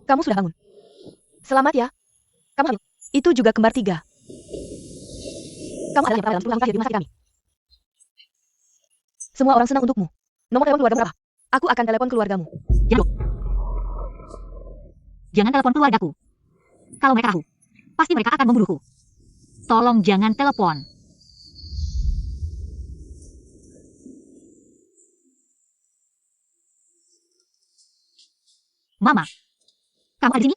Kamu sudah bangun. Selamat ya. Kamu hamil. Itu juga kembar 3. Kamu adalah yang pertama dalam 10 tahun terakhir di rumah sakit kami. Semua orang senang untukmu. Nomor telepon keluargamu berapa? Aku akan telepon keluargamu. Jangan telepon keluargaku. Kalau mereka tahu, pasti mereka akan membunuhku. Tolong jangan telepon. Mama, kamu ada di sini?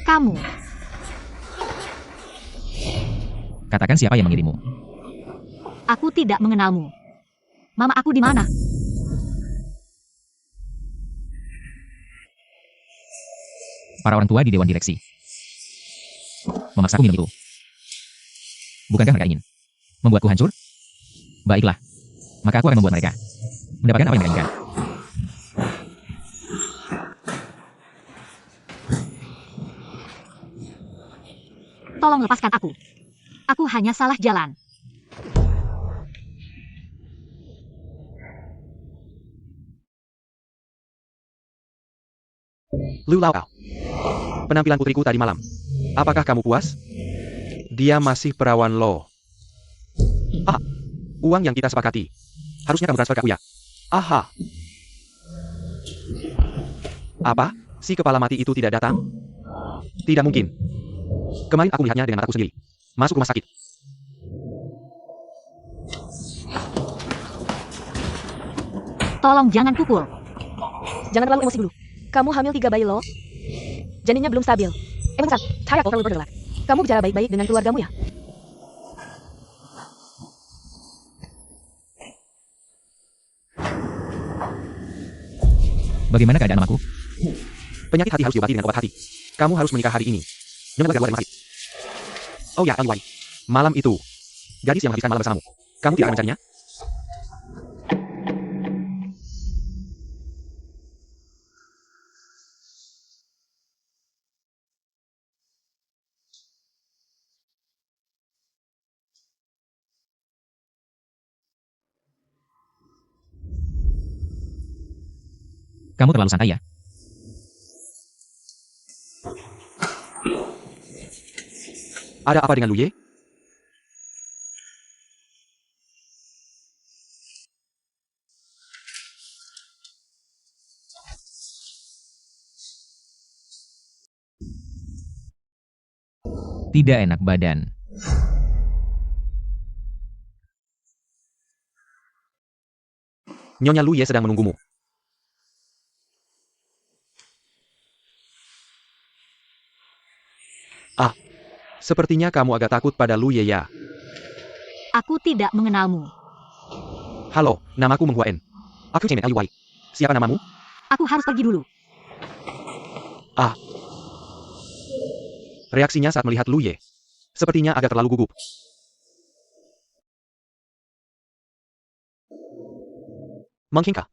Kamu. Katakan siapa yang mengirimmu. Aku tidak mengenalmu. Mama aku di mana? Para orang tua di dewan direksi memaksaku minum itu. Bukankah mereka ingin membuatku hancur? Baiklah, maka aku akan membuat mereka mendapatkan apa yang mereka inginkan. Tolong lepaskan aku. Aku hanya salah jalan. Lu Lau Au. Penampilan putriku tadi malam. Apakah kamu puas? Dia masih perawan lo. Ah, uang yang kita sepakati. Harusnya kamu transfer ke Uya. Aha. Apa? Si kepala mati itu tidak datang? Tidak mungkin. Kemarin aku melihatnya dengan mataku sendiri. Masuk rumah sakit. Tolong jangan pukul. Jangan terlalu emosi dulu. Kamu hamil 3 bayi lo. Janinnya belum stabil. Bentar, tired over bergerak. Kamu bicara baik-baik dengan keluargamu ya? Bagaimana keadaan mamaku? Penyakit hati harus diobati dengan obat hati. Kamu harus menikah hari ini. Nyonya keluar dari rumah sakit. Oh ya, Aliwai. Malam itu. Gadis yang menghabiskan malam bersamamu. Kamu tidak akan mencarinya? Kamu terlalu santai ya? Ada apa dengan Luye? Tidak enak badan. Nyonya Luye sedang menunggumu. Ah, sepertinya kamu agak takut pada Luye ya. Aku tidak mengenalmu. Halo, namaku Meng Hua En. Aku Chemen Aliwai. Siapa namamu? Aku harus pergi dulu. Ah. Reaksinya saat melihat Luye. Sepertinya agak terlalu gugup. Mengkingka.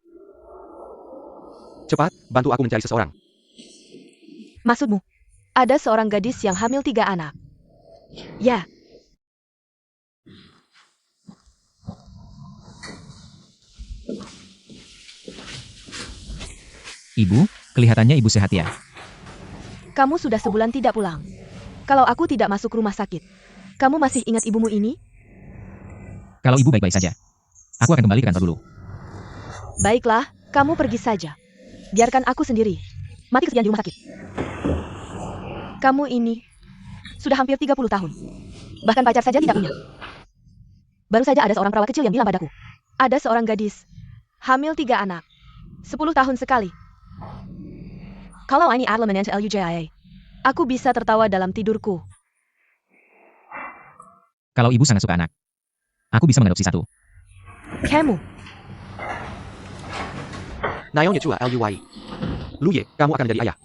Cepat, bantu aku mencari seseorang. Maksudmu, ada seorang gadis yang hamil 3 anak. Ya. Ibu, kelihatannya ibu sehat ya. Kamu sudah sebulan tidak pulang. Kalau aku tidak masuk rumah sakit, kamu masih ingat ibumu ini? Kalau ibu baik-baik saja, aku akan kembali ke kantor dulu. Baiklah, kamu pergi saja. Biarkan aku sendiri. Mati kesepian di rumah sakit. Kamu ini sudah hampir 30 tahun. Bahkan pacar saja tidak punya. Baru saja ada seorang perawat kecil yang bilang padaku. Ada seorang gadis. Hamil 3 anak. 10 tahun sekali. Kalau ini adalah menantu LUJIA, aku bisa tertawa dalam tidurku. Kalau ibu sangat suka anak, aku bisa mengadopsi satu. Kamu. Nayonya Chua Luye. Luye, kamu akan menjadi ayah.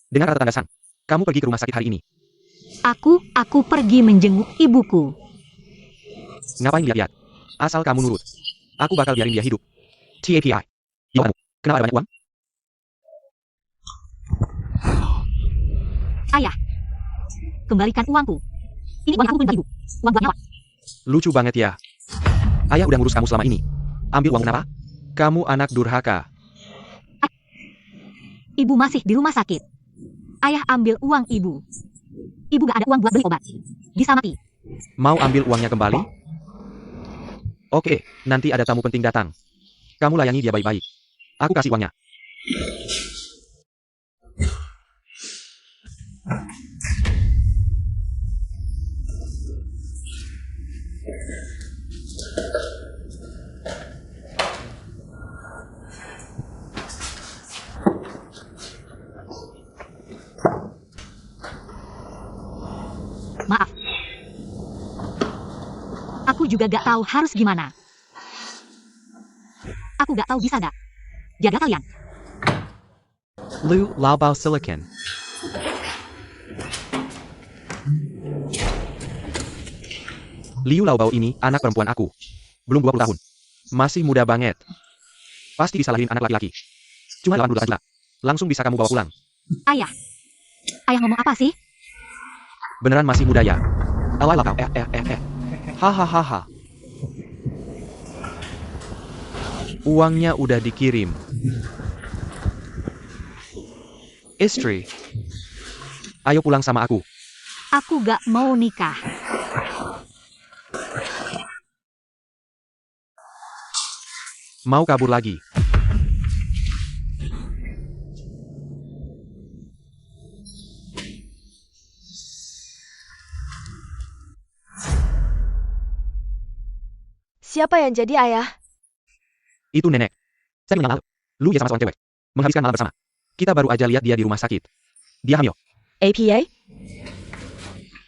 Dengar kata tanda sang. Kamu pergi ke rumah sakit hari ini. Aku pergi menjenguk ibuku. Ngapain lihat-lihat? Asal kamu nurut. Aku bakal biarin dia hidup. TAPI. Yo kamu, kenapa ada banyak uang? Ayah, kembalikan uangku. Ini uang aku beli ibu. Uang buat nyawa. Lucu banget ya. Ayah udah ngurus kamu selama ini. Ambil uang kenapa? Kamu anak durhaka. Ibu masih di rumah sakit. Ayah ambil uang ibu. Ibu gak ada uang buat beli obat. Bisa mati. Mau ambil uangnya kembali? Oke, nanti ada tamu penting datang. Kamu layani dia baik-baik. Aku kasih uangnya. Maaf. Aku juga gak tahu harus gimana. Aku gak tahu bisa gak jaga kalian. Liu Laobao Silicon. Liu Laobao ini anak perempuan aku. Belum 20 tahun. Masih muda banget. Pasti bisa lahirin anak laki-laki. Cuma 18 juta. Langsung bisa kamu bawa pulang. Ayah. Ayah ngomong apa sih? Beneran masih muda ya? Alay lakau. Hahaha. Uangnya udah dikirim. Istri. Ayo pulang sama aku. Aku gak mau nikah. Mau kabur lagi. Siapa yang jadi ayah? Itu nenek. Saya mengenal Lu ya sama seorang cewek. Menghabiskan malam bersama. Kita baru aja lihat dia di rumah sakit. Dia hamil. APA?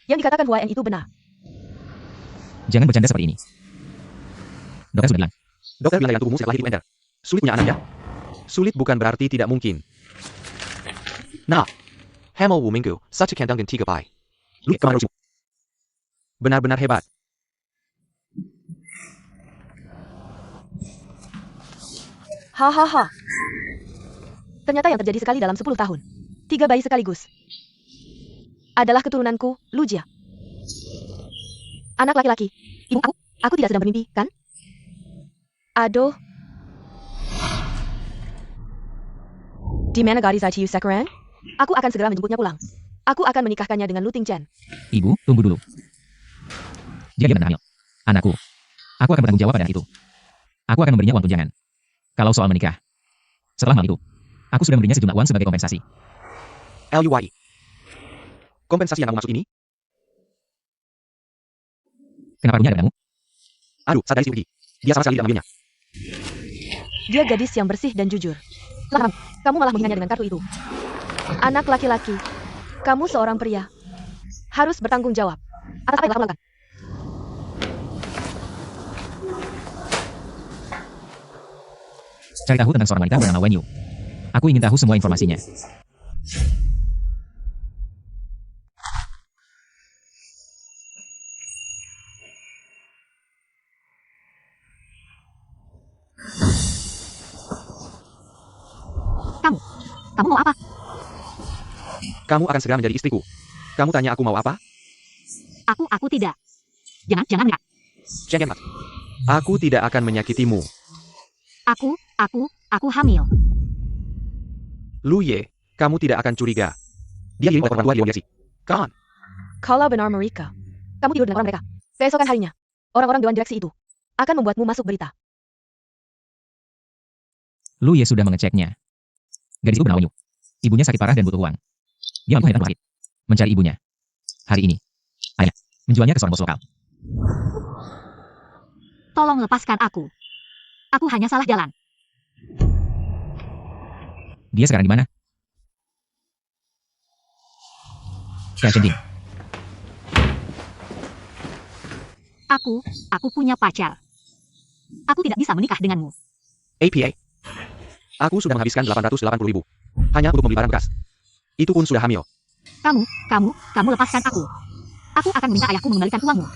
Yang dikatakan YN itu benar. Jangan bercanda seperti ini. Dokter sudah bilang. Dokter bilang yang tubuhmu sejak lahir itu ender. Sulit punya anak ya? Sulit bukan berarti tidak mungkin. Nah. Hamil wu minggu, such a kandang dan tiga pai. Lu kemana rusmu? Benar-benar hebat. Hahaha. Ternyata yang terjadi sekali dalam 10 tahun. 3 bayi sekaligus. Adalah keturunanku, Lujia. Anak laki-laki. Ibu aku tidak sedang bermimpi, kan? Aduh. Di mana gadis ITU sekarang? Aku akan segera menjemputnya pulang. Aku akan menikahkannya dengan Lu Ting Chen. Ibu, tunggu dulu. Dia benar hamil. Anakku. Aku akan bertanggung jawab pada itu. Aku akan memberinya uang tunjangan. Kalau soal menikah. Setelah malam itu, aku sudah memberinya sejumlah uang sebagai kompensasi. LUI. Kompensasi yang kamu maksud ini? Kenapa punya ada kamu? Aduh, sadari si Ugi. Dia sama sekali tidak mengambilnya. Dia gadis yang bersih dan jujur. Lalu, kamu malah menghinanya dengan kartu itu. Anak laki-laki. Kamu seorang pria. Harus bertanggung jawab. Atas apa yang kamu lakukan? Cari tahu tentang seorang wanita bernama Wen Yu. Aku ingin tahu semua informasinya. Kamu mau apa? Kamu akan segera menjadi istriku. Kamu tanya aku mau apa? Aku tidak. Jangan enggak. Jangan. Aku tidak akan menyakitimu. Aku hamil. Lu Ye, kamu tidak akan curiga. Dia diiring oleh orang tua di Wongyasi. Kan? Kalau benar mereka, kamu tidur dengan orang mereka. Keesokan harinya, orang-orang dewan direksi itu akan membuatmu masuk berita. Lu Ye sudah mengeceknya. Gadis itu bernama Wen Yu. Ibunya sakit parah dan butuh uang. Dia mampu hebat sakit. Mencari ibunya. Hari ini, ayah menjualnya ke seorang bos lokal. Tolong lepaskan aku. Aku hanya salah jalan. Dia sekarang di mana? Chending. Aku punya pacar. Aku tidak bisa menikah denganmu. APA. Aku sudah menghabiskan 880.000. Hanya untuk membeli barang bekas. Itu pun sudah hamil. Kamu lepaskan aku. Aku akan meminta ayahku mengembalikan uangmu.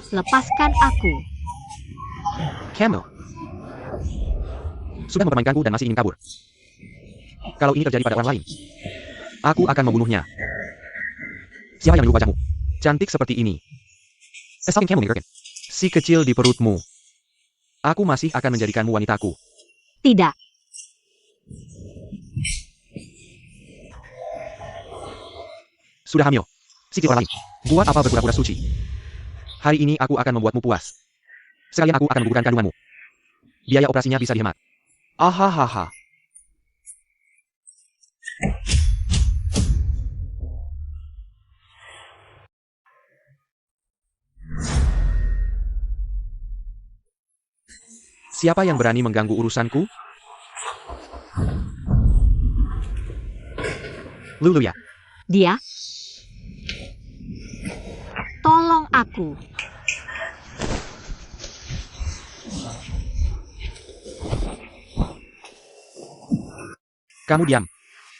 Lepaskan aku. Camel. Sudah mempermainkanku dan masih ingin kabur. Kalau ini terjadi pada orang lain, aku akan membunuhnya. Siapa yang menyuruh wajahmu? Cantik seperti ini. Stalking Camel Gherkin. Si kecil di perutmu. Aku masih akan menjadikanmu wanitaku. Tidak. Sudah hamil. Sikit orang lain. Buat apa berpura-pura suci? Hari ini aku akan membuatmu puas. Sekalian aku akan menggugurkan kandunganmu. Biaya operasinya bisa dihemat. Ahahaha. Siapa yang berani mengganggu urusanku? Lulu ya. Dia. Tolong aku. Kamu diam.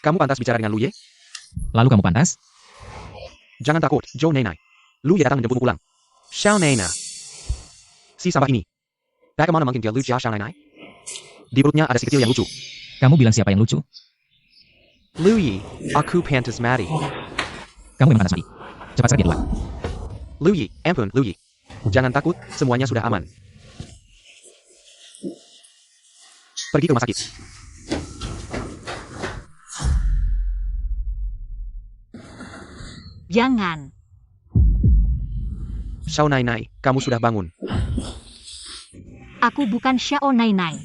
Kamu pantas bicara dengan Luye? Lalu kamu pantas? Jangan takut, Zhou Neinai. Luye datang menjemputmu pulang. Xiao Neina. Si sampah ini. Bagaimana mungkin dia lucu ya, Xiao Neinai? Di perutnya ada si kecil yang lucu. Kamu bilang siapa yang lucu? Luye, aku pantas mati. Kamu memang pantas mati. Cepat serah dia dua. Luye, ampun, Luye. Jangan takut, semuanya sudah aman. Pergi ke rumah sakit. Jangan. Xiao Neinai, kamu sudah bangun. Aku bukan Xiao Nainai.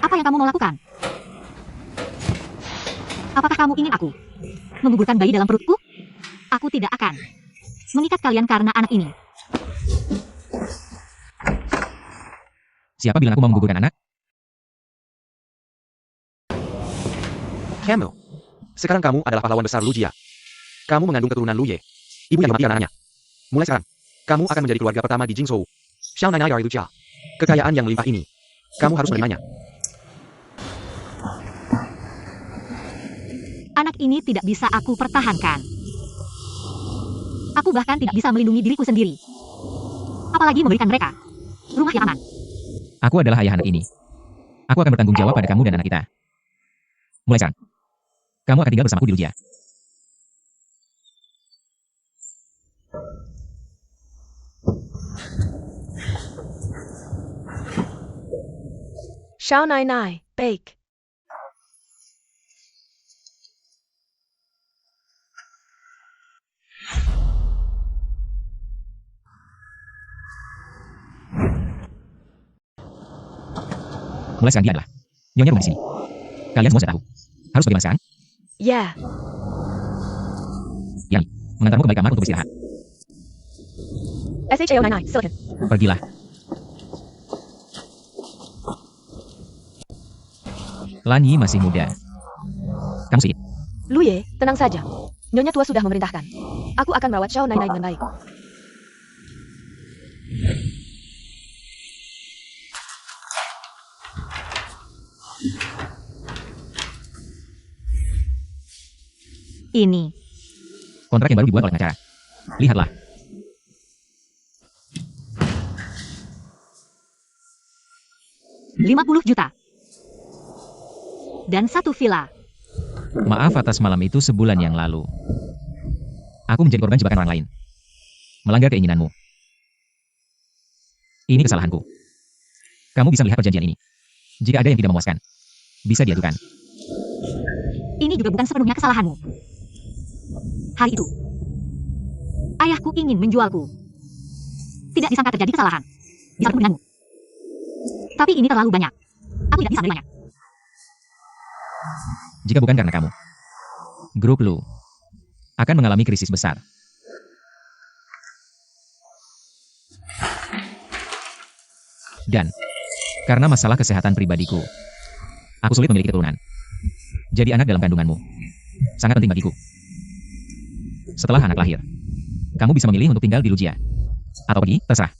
Apa yang kamu mau lakukan? Apakah kamu ingin aku menggugurkan bayi dalam perutku? Aku tidak akan mengikat kalian karena anak ini. Siapa bilang aku mau menggugurkan anak? Camel. Sekarang kamu adalah pahlawan besar Lu Jia. Kamu mengandung keturunan Lu Ye. Ibu yang dimatikan anaknya. Mulai sekarang, kamu akan menjadi keluarga pertama di Jingzhou. Xiao Neinai dari Lu Jia. Kekayaan yang melimpah ini, kamu harus menerimanya. Anak ini tidak bisa aku pertahankan. Aku bahkan tidak bisa melindungi diriku sendiri. Apalagi memberikan mereka rumah yang aman. Aku adalah ayah anak ini. Aku akan bertanggung jawab pada kamu dan anak kita. Mulai sekarang, kamu akan tinggal bersamaku di Lujia. Xiao Neinai, bake. Mulai sekarang dia adalah Nyonya rumah di sini. Kalian semua sudah tahu. Harus bagaimana sekarang? Ya, Yani, mengantarmu kembali kamar untuk beristirahat. SHAO Neinai, silakan. Pergilah. Lan Yi masih muda. Kamu sedih. Luye, tenang saja. Nyonya tua sudah memerintahkan. Aku akan merawat Xiao Neinai dengan baik. Ini. Kontrak yang baru dibuat oleh pengacara. Lihatlah. $50 juta. Dan 1 villa. Maaf atas malam itu sebulan yang lalu. Aku menjadi korban jebakan orang lain. Melanggar keinginanmu. Ini kesalahanku. Kamu bisa melihat perjanjian ini. Jika ada yang tidak memuaskan, bisa diadukan. Ini juga bukan sepenuhnya kesalahanmu. Hari itu, ayahku ingin menjualku. Tidak disangka terjadi kesalahan. Bisa denganmu. Tapi ini terlalu banyak. Aku tidak bisa menerimanya. Jika bukan karena kamu, grup Lu akan mengalami krisis besar. Dan karena masalah kesehatan pribadiku, aku sulit memiliki keturunan. Jadi anak dalam kandunganmu sangat penting bagiku. Setelah anak lahir, kamu bisa memilih untuk tinggal di Lujia atau pergi, terserah.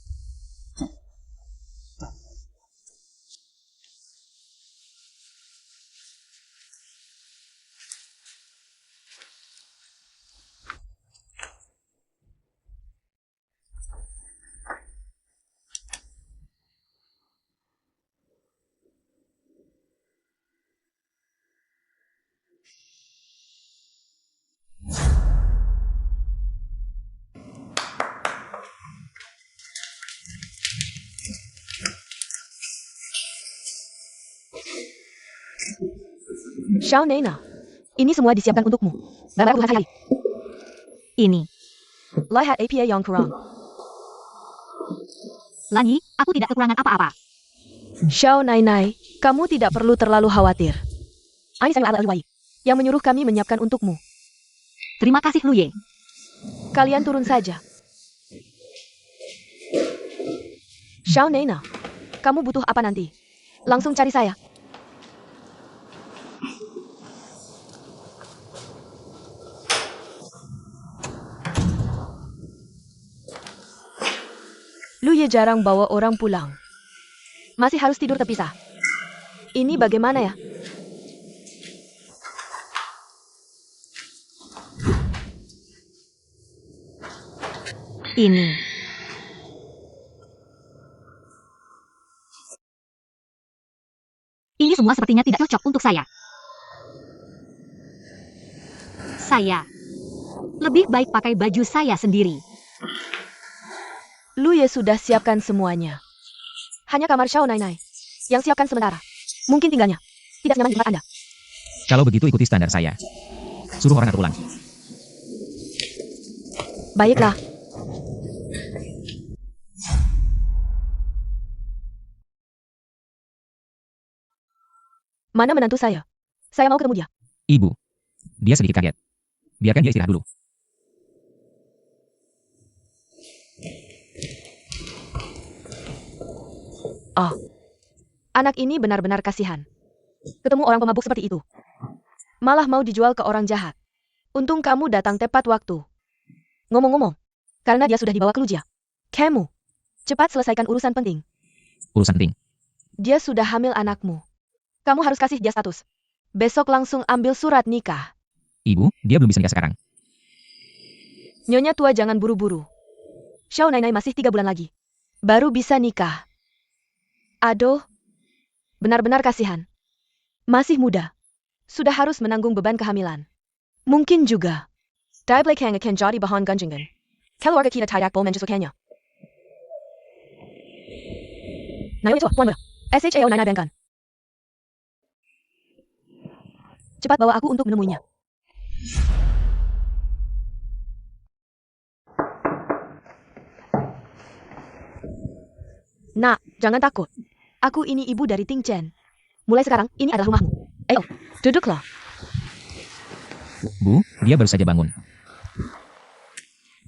Xiao Nena, ini semua disiapkan untukmu. Baru aku hari. Ini. Lihat APA yang kurang. Lanyi, aku tidak kekurangan apa-apa. Xiao Nainai, kamu tidak perlu terlalu khawatir. Ini saya Al-Wai, yang menyuruh kami menyiapkan untukmu. Terima kasih Lu Ye. Kalian turun saja. Xiao Nena, kamu butuh apa nanti? Langsung cari saya. Lu Ye jarang bawa orang pulang. Masih harus tidur terpisah. Ini bagaimana ya? Ini. Ini semua sepertinya tidak cocok untuk saya. Saya lebih baik pakai baju saya sendiri. Lu Ye sudah siapkan semuanya. Hanya kamar Xiao Nainai yang siapkan sementara. Mungkin tinggalnya tidak nyaman di tempat Anda. Kalau begitu ikuti standar saya. Suruh orang atur ulang. Baiklah. Mana menantu saya? Saya mau ketemu dia. Ibu. Dia sedikit kaget. Biarkan dia istirahat dulu. Oh, anak ini benar-benar kasihan. Ketemu orang pemabuk seperti itu. Malah mau dijual ke orang jahat. Untung kamu datang tepat waktu. Ngomong-ngomong, karena dia sudah dibawa ke Lujia. Kamu, cepat selesaikan urusan penting. Urusan penting. Dia sudah hamil anakmu. Kamu harus kasih dia status. Besok langsung ambil surat nikah. Ibu, dia belum bisa nikah sekarang. Nyonya tua jangan buru-buru. Xiao Nainai masih 3 bulan lagi. Baru bisa nikah. Aduh, benar-benar kasihan. Masih muda. Sudah harus menanggung beban kehamilan. Mungkin juga. Dai belakang akan jadi bahan gunjingan. Keluarga kita tidak boleh menjelaskannya. Nah itu, Puan SHAO Nainai Bangkan. Cepat bawa aku untuk menemuinya. Nak, jangan takut. Aku ini ibu dari Ting Chen. Mulai sekarang, ini adalah rumahmu. Ayo, duduklah. Bu, dia baru saja bangun.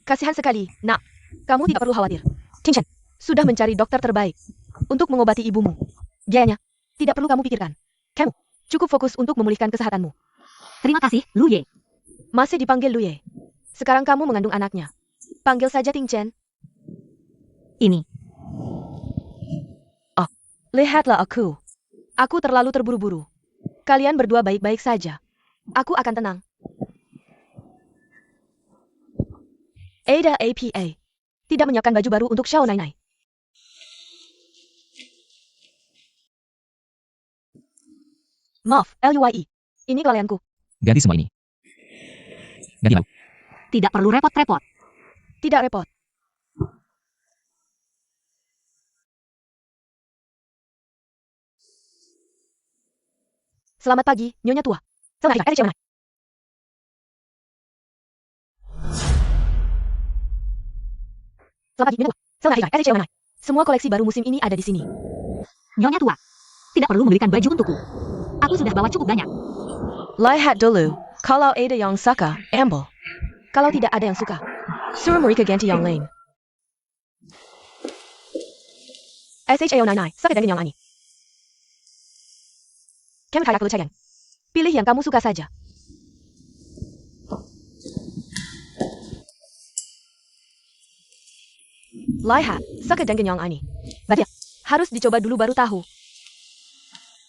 Kasihan sekali, nak. Kamu tidak perlu khawatir. Ting Chen sudah mencari dokter terbaik untuk mengobati ibumu. Biayanya tidak perlu kamu pikirkan. Kamu cukup fokus untuk memulihkan kesehatanmu. Terima kasih, Lu Ye. Masih dipanggil Lu Ye. Sekarang kamu mengandung anaknya. Panggil saja Ting Chen. Ini. Oh, lihatlah aku. Aku terlalu terburu-buru. Kalian berdua baik-baik saja. Aku akan tenang. Ada APA. Tidak menyiapkan baju baru untuk Xiao Nainai. Maaf, LUYE. Ini kelalaianku. Ganti semua ini. Ganti lauk. Tidak perlu repot-repot. Tidak repot. Selamat pagi, Nyonya tua. Selamat pagi, Xiao Nainai. Selamat pagi, Nyonya tua. Selamat pagi, Xiao Nainai. Semua koleksi baru musim ini ada di sini. Nyonya tua. Tidak perlu membelikan baju untukku. Aku sudah bawa cukup banyak. Lihat dulu, kalau ada yang suka, ambil. Kalau tidak ada yang suka, suruh mereka ganti yang lain. SHAO Nainai, suka dengan yang ini. Kamu tidak perlu cari. Pilih yang kamu suka saja. Lihat, suka dengan yang ini. Berarti harus dicoba dulu baru tahu.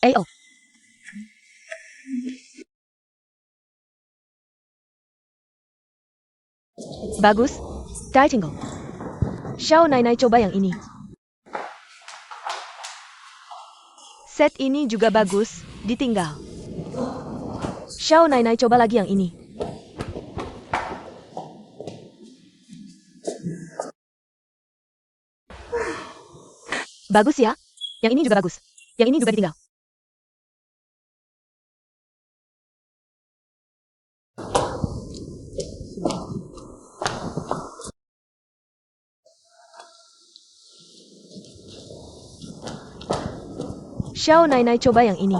Oh. Bagus. Dai tinggal. Xiao Nainai coba yang ini. Set ini juga bagus, ditinggal. Xiao Nainai coba lagi yang ini. Bagus ya? Yang ini juga bagus. Yang ini juga ditinggal. Xiao Nainai, coba yang ini.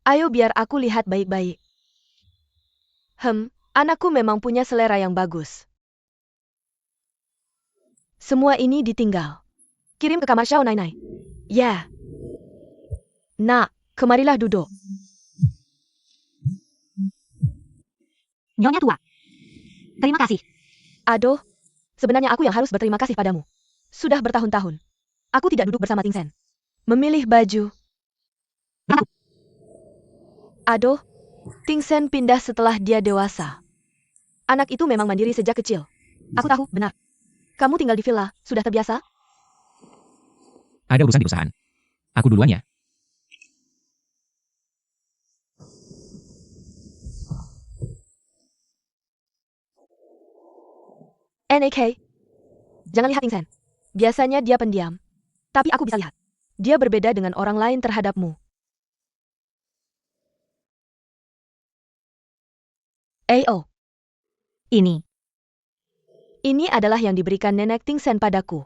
Ayo biar aku lihat baik-baik. Anakku memang punya selera yang bagus. Semua ini ditinggal. Kirim ke kamar Xiao Nainai. Ya. Nak, kemarilah duduk. Nyonya tua. Terima kasih. Aduh, sebenarnya aku yang harus berterima kasih padamu. Sudah bertahun-tahun. Aku tidak duduk bersama Ting Sen. Memilih baju. Aku. Aduh, Ting Sen pindah setelah dia dewasa. Anak itu memang mandiri sejak kecil. Aku tahu, benar. Kamu tinggal di villa, sudah terbiasa? Ada urusan di perusahaan. Aku duluan ya. NAK. Jangan lihat Ting Sen. Biasanya dia pendiam. Tapi aku bisa lihat. Dia berbeda dengan orang lain terhadapmu. Oh. Ini. Ini adalah yang diberikan nenek Ting Sen padaku.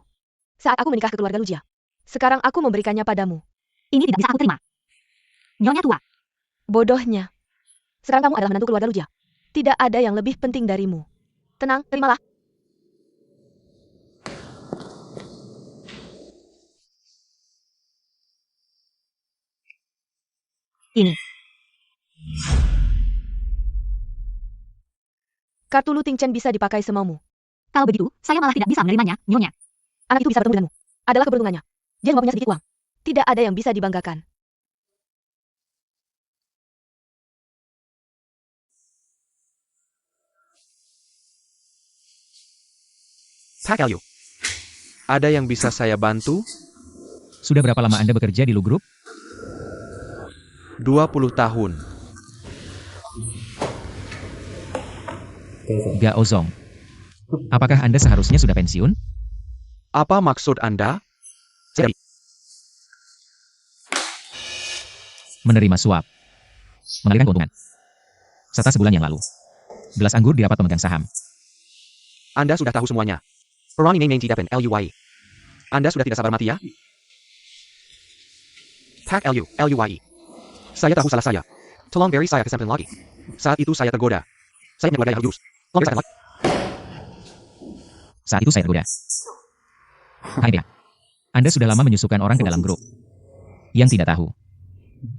Saat aku menikah ke keluarga Lujia. Sekarang aku memberikannya padamu. Ini tidak bisa aku terima. Nyonya tua. Bodohnya. Sekarang kamu adalah menantu keluarga Lujia. Tidak ada yang lebih penting darimu. Tenang, terimalah. Ini. Kartu Lu Ting Chen bisa dipakai semaumu. Kalau begitu, saya malah tidak bisa menerimanya, Nyonya. Anak itu bisa bertemu denganmu. Adalah keberuntungannya. Dia cuma punya sedikit uang. Tidak ada yang bisa dibanggakan. Pak Elio. Ada yang bisa saya bantu? Sudah berapa lama Anda bekerja di Lu Group? 20 tahun. Gao Zong. Apakah Anda seharusnya sudah pensiun? Apa maksud Anda? Saya Menerima suap. Mengalirkan keuntungan. Serta sebulan yang lalu. Gelas anggur di rapat pemegang saham. Anda sudah tahu semuanya. Ronnie Neng Tidapen LUY. Anda sudah tidak sabar mati ya? Pak LUY. Saya tahu salah saya. Tolong beri saya kesempatan lagi. Saat itu saya tergoda. Saya punya keluarga yang harus diurus. Tolong beri saya lagi. Saat itu saya tergoda. Hai Bea. Anda sudah lama menyusukan orang ke dalam grup. Yang tidak tahu.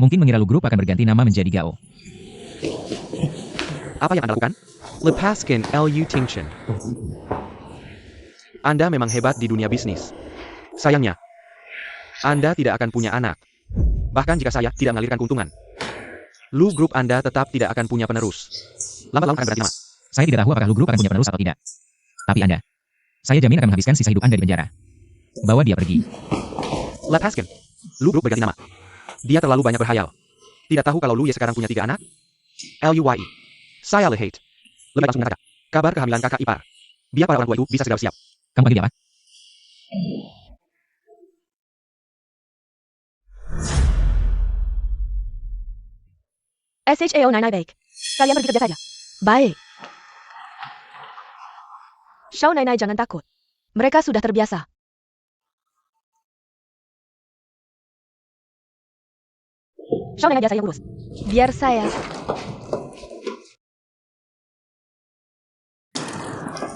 Mungkin mengira Lu Group akan berganti nama menjadi Gao. Apa yang Anda lakukan? Lepaskan Lu Ting Chen. Anda memang hebat di dunia bisnis. Sayangnya, Anda tidak akan punya anak. Bahkan jika saya tidak mengalirkan keuntungan. Lu Group Anda tetap tidak akan punya penerus. Lambat laun akan berhenti lama. Saya tidak tahu apakah Lu Group akan punya penerus atau tidak. Tapi Anda, saya jamin akan menghabiskan sisa hidup Anda di penjara. Bawa dia pergi. Lepaskan. Lu Group berganti nama. Dia terlalu banyak berhayal. Tidak tahu kalau Lu Ye sekarang punya 3 anak? LUY. Saya hate. Lebih langsung mengatakan. Kabar kehamilan kakak ipar. Biar para orang tua itu bisa segera bersiap. Kamu panggil dia apa? SHAO Nainai baik. Kalian pergi kerja saja. Baik. Xiao Nainai jangan takut. Mereka sudah terbiasa. Xiao Nainai biar saya urus. Biar saya.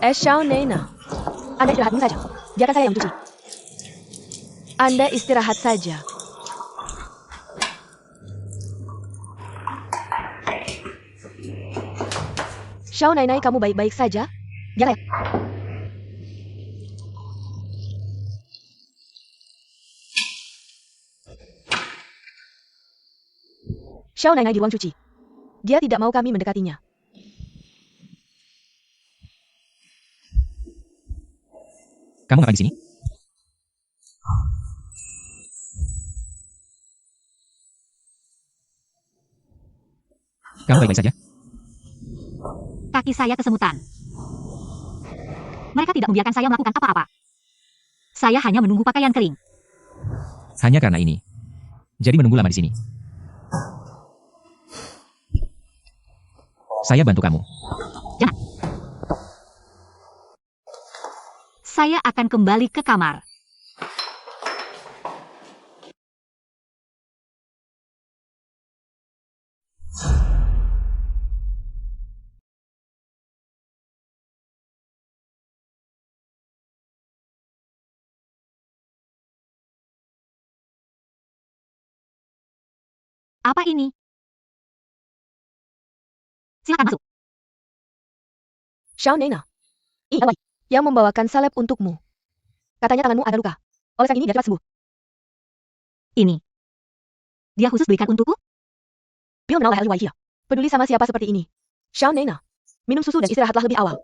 Xiao Nainai. Anda istirahat dulu saja. Biarkan saya yang mencuci. Anda istirahat saja. Xiao Nainai, kamu baik-baik saja? Biar saya. Xiao Nainai di ruang cuci. Dia tidak mau kami mendekatinya. Kamu ngapain di sini? Kamu baik-baik saja? Kaki saya kesemutan. Mereka tidak membiarkan saya melakukan apa-apa. Saya hanya menunggu pakaian kering. Hanya karena ini. Jadi menunggu lama di sini. Saya bantu kamu. Jangan. Saya akan kembali ke kamar. Apa ini? Silakan masuk. Xiao Nena. Ini adalah yang membawakan salep untukmu. Katanya tanganmu ada luka. Oleskan ini biar cepat sembuh. Ini. Dia khusus berikan untukku? Bill menoleh Liu Weiqi. Peduli sama siapa seperti ini. Xiao Nena. Minum susu dan istirahatlah lebih awal.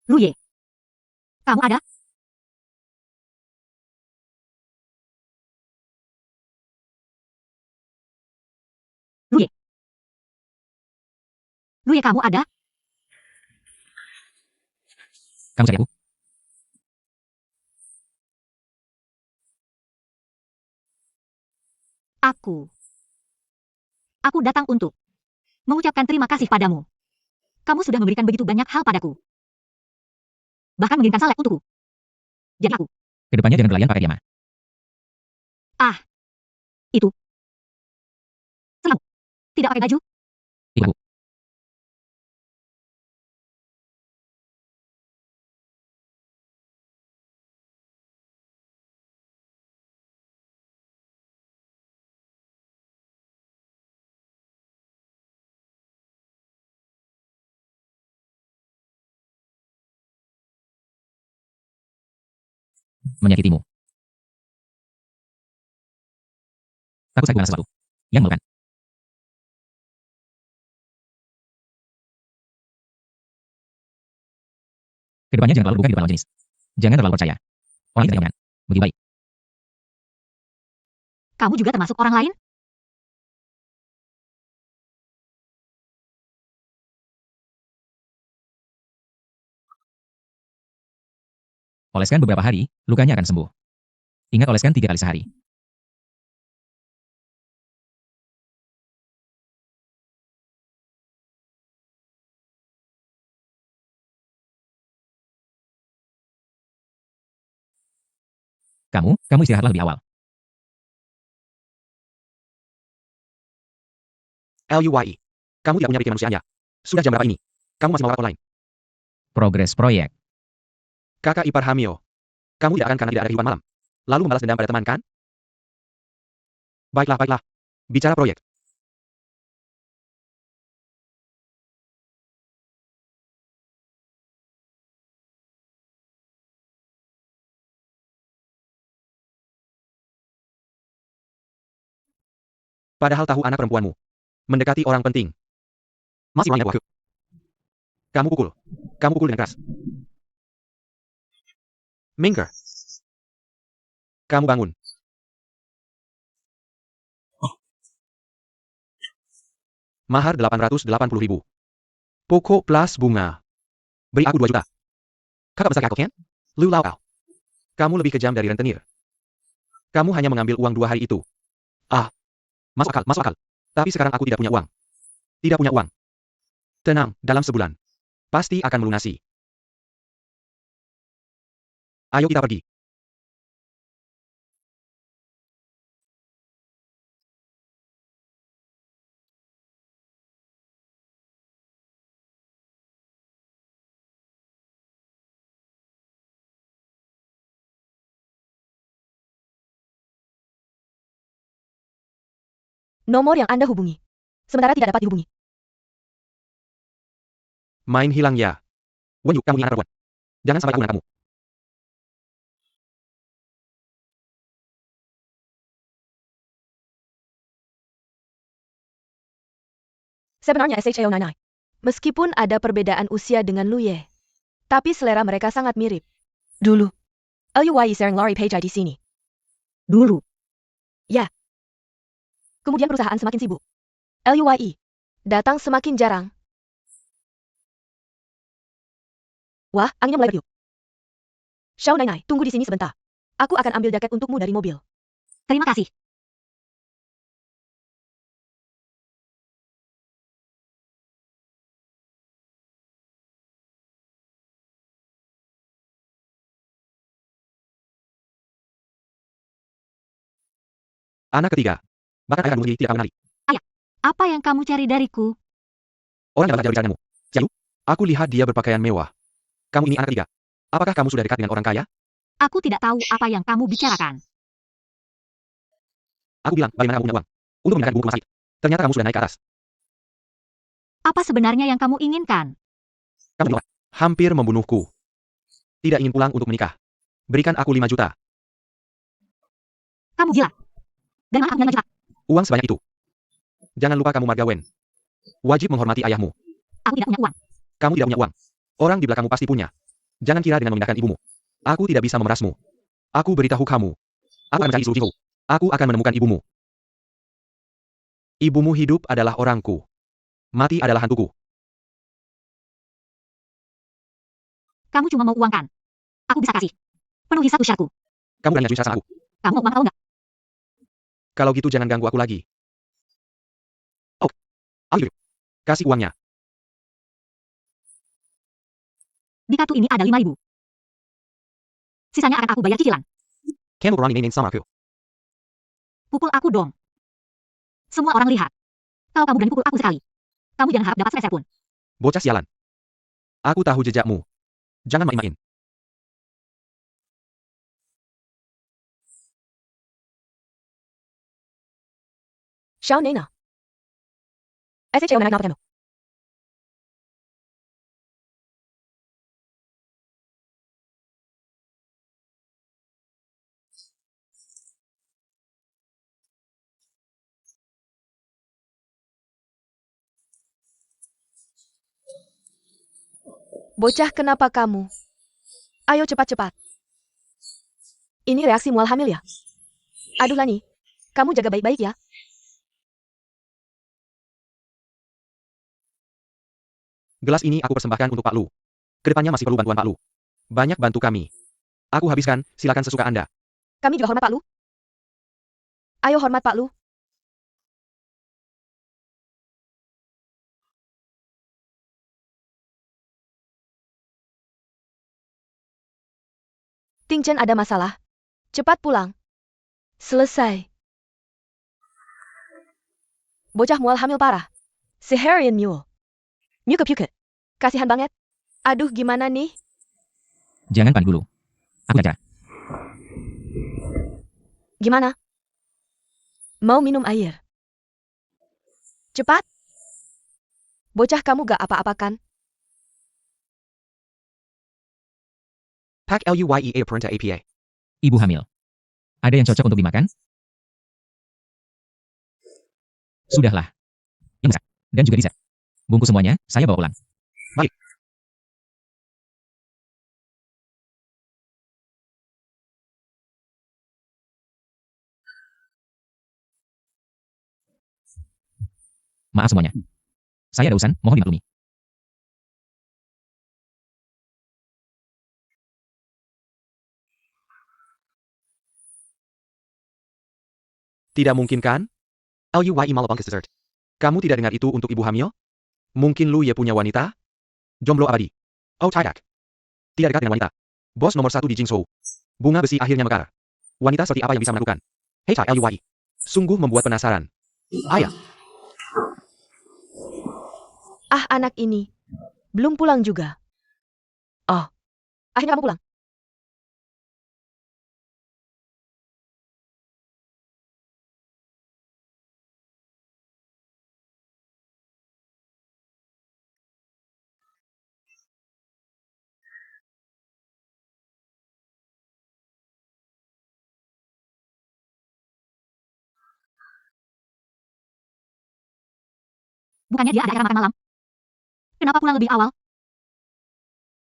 Luye. Kamu ada? Luye. Luye, kamu ada? Kamu cari aku? Aku datang untuk mengucapkan terima kasih padamu. Kamu sudah memberikan begitu banyak hal padaku. Bahkan mengirimkan salep untukku. Jadi aku, Kedepannya jangan berlayan pakai diama. itu. Senang. Tidak pakai baju? Ibu. Menyakitimu. Takut saya kemana sesuatu. Yang memalukan. Kedepannya jangan terlalu terbuka di depan lawan jenis. Jangan terlalu percaya. Orang itu tidak nyaman. Begitu baik. Kamu juga termasuk orang lain? Oleskan beberapa hari, lukanya akan sembuh. Ingat oleskan 3 kali sehari. Kamu istirahatlah lebih awal. Liu. Kamu tidak punya pikir manusianya. Sudah jam berapa ini? Kamu masih mau rapat online? Progres proyek. Kakak ipar Hamio. Kamu tidak akan karena tidak ada kehidupan malam. Lalu membalas dendam pada teman kan? Baiklah. Bicara proyek. Padahal tahu anak perempuanmu. Mendekati orang penting. Masih banyak waktu. Kamu pukul dengan keras. Mingker. Kamu bangun. Mahar 880.000. Pokok plus bunga. Beri aku 2 juta. Kakak besar aku kan? Lu Lau. Kamu lebih kejam dari rentenir. Kamu hanya mengambil uang 2 hari itu. Masuk akal. Tapi sekarang aku tidak punya uang. Tidak punya uang. Tenang, dalam sebulan. Pasti akan melunasi. Ayo kita pergi. Nomor yang Anda hubungi. Sementara tidak dapat dihubungi. Main hilang ya. Wenyu, kamu ini anak perempuan. Jangan sampai aku menangkapmu. Sebenarnya SHO Nanai. Meskipun ada perbedaan usia dengan Luye, tapi selera mereka sangat mirip. Dulu, LUYI sering lari Page di sini. Dulu. Kemudian perusahaan semakin sibuk. LUYI datang semakin jarang. Wah, anginnya mulai bertiup. Xiao Nainai, tunggu di sini sebentar. Aku akan ambil jaket untukmu dari mobil. Terima kasih. Anak ketiga. Bahkan ayah kandung sendiri tidak kamu kenali. Apa yang kamu cari dariku? Orang yang baru saja bicaranya. Xiaoyu, aku lihat dia berpakaian mewah. Kamu ini anak ketiga. Apakah kamu sudah dekat dengan orang kaya? Aku tidak tahu apa yang kamu bicarakan. Aku bilang, bagaimana kamu punya uang? Untuk memindahkan ibumu ke rumah sakit. Ternyata kamu sudah naik ke atas. Apa sebenarnya yang kamu inginkan? Kamu menolak. Hampir membunuhku. Tidak ingin pulang untuk menikah. Berikan aku 5 juta. Kamu gila. Dari mana kamu punya 5 juta? Uang sebanyak itu. Jangan lupa kamu Marga Wen. Wajib menghormati ayahmu. Aku tidak punya uang. Kamu tidak punya uang. Orang di belakangmu pasti punya. Jangan kira dengan memindahkan ibumu. Aku tidak bisa memerasmu. Aku beritahu kamu. Aku akan mencari seluruh Jingkou. Aku akan menemukan ibumu. Ibumu hidup adalah orangku. Mati adalah hantuku. Kamu cuma mau uang kan? Aku bisa kasih. Penuhi satu syaratku. Kamu berani ngajuin syarat sama aku. Kamu mau uang atau enggak? Kalau gitu jangan ganggu aku lagi. Oh, ayo. Kasih uangnya. Di kartu ini ada 5.000. Sisanya akan aku bayar cicilan. Kamu berani main sama aku. Pukul aku dong. Semua orang lihat. Kalau kamu berani pukul aku sekali, kamu jangan harap dapat sepeser pun. Bocah sialan. Aku tahu jejakmu. Jangan main-main. Xiao Naina. SHO Nanai kenapa? Bocah, kenapa kamu? Ayo cepat-cepat. Ini reaksi mual hamil ya? Aduh Lani, kamu jaga baik-baik ya. Gelas ini aku persembahkan untuk Pak Lu. Kedepannya masih perlu bantuan Pak Lu. Banyak bantu kami. Aku habiskan, silakan sesuka Anda. Kami juga hormat Pak Lu. Ayo hormat Pak Lu. Ting Chen ada masalah. Cepat pulang. Selesai. Bocah mual hamil parah. Seharian mule. Nyukup-nyukup. Kasihan banget. Aduh, gimana nih? Jangan panik dulu. Aku baca. Gimana? Mau minum air? Cepat. Bocah, kamu gak apa-apa kan? Pak LUYEA Perintah APA. Ibu hamil. Ada yang cocok untuk dimakan? Sudahlah. Yang bisa. Dan juga bisa. Bungkus semuanya, saya bawa pulang. Baik. Maaf semuanya. Saya ada urusan, mohon dimaklumi. Tidak mungkin kan? LUYE Malabangkes Dessert. Kamu tidak dengar itu untuk ibu hamil? Mungkin Lu Ye punya wanita? Jomblo abadi. Oh tidak. Tidak dekat dengan wanita. Bos nomor 1 di Jingzhou. Bunga besi akhirnya mekar. Wanita seperti apa yang bisa melakukan? Hei LUYE. Sungguh membuat penasaran. Ayah. Ah, anak ini. Belum pulang juga. Oh. Akhirnya kamu pulang. Bukannya dia ada acara makan malam? Kenapa pulang lebih awal?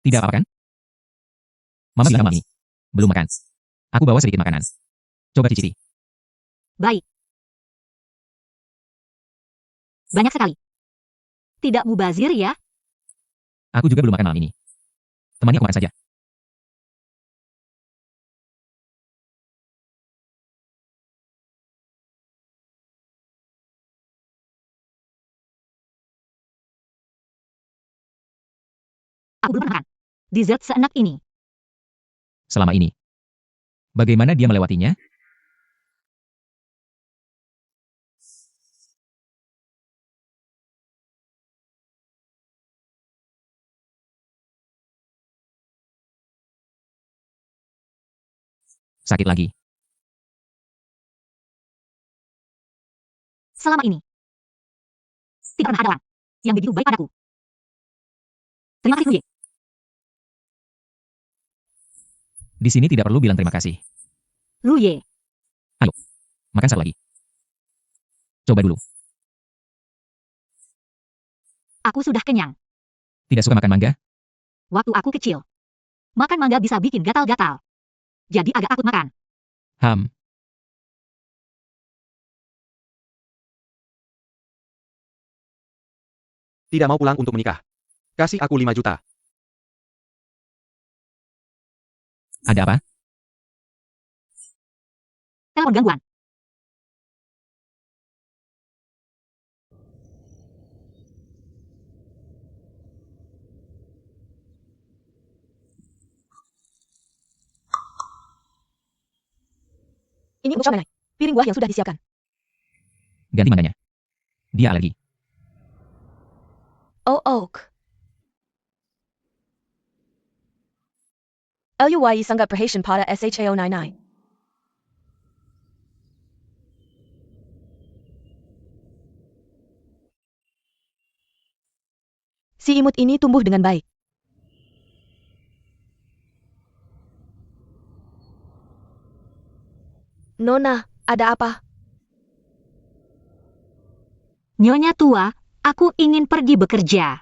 Tidak apa-apa kan? Mama bilang malam ini. Belum makan. Aku bawa sedikit makanan. Coba cicipi. Baik. Banyak sekali. Tidak mubazir ya? Aku juga belum makan malam ini. Temani aku makan saja. Aku belum pernah makan. Dessert seenak ini. Selama ini. Bagaimana dia melewatinya? Sakit lagi. Selama ini. Tidak pernah ada orang yang begitu baik padaku. Terima kasih, Luye. Di sini tidak perlu bilang terima kasih. Luye. Makan satu lagi. Coba dulu. Aku sudah kenyang. Tidak suka makan mangga? Waktu aku kecil. Makan mangga bisa bikin gatal-gatal. Jadi agak takut makan. Ham. Tidak mau pulang untuk menikah. Kasih aku 5 juta. Ada apa? Telepon gangguan. Ini untuk Shamenai. Piring buah yang sudah disiapkan. Ganti mangganya. Dia alergi. Oh, Oak. LUYE sangat perhatian pada SHAO99. Si imut ini tumbuh dengan baik. Nona, ada apa? Nyonya tua, aku ingin pergi bekerja.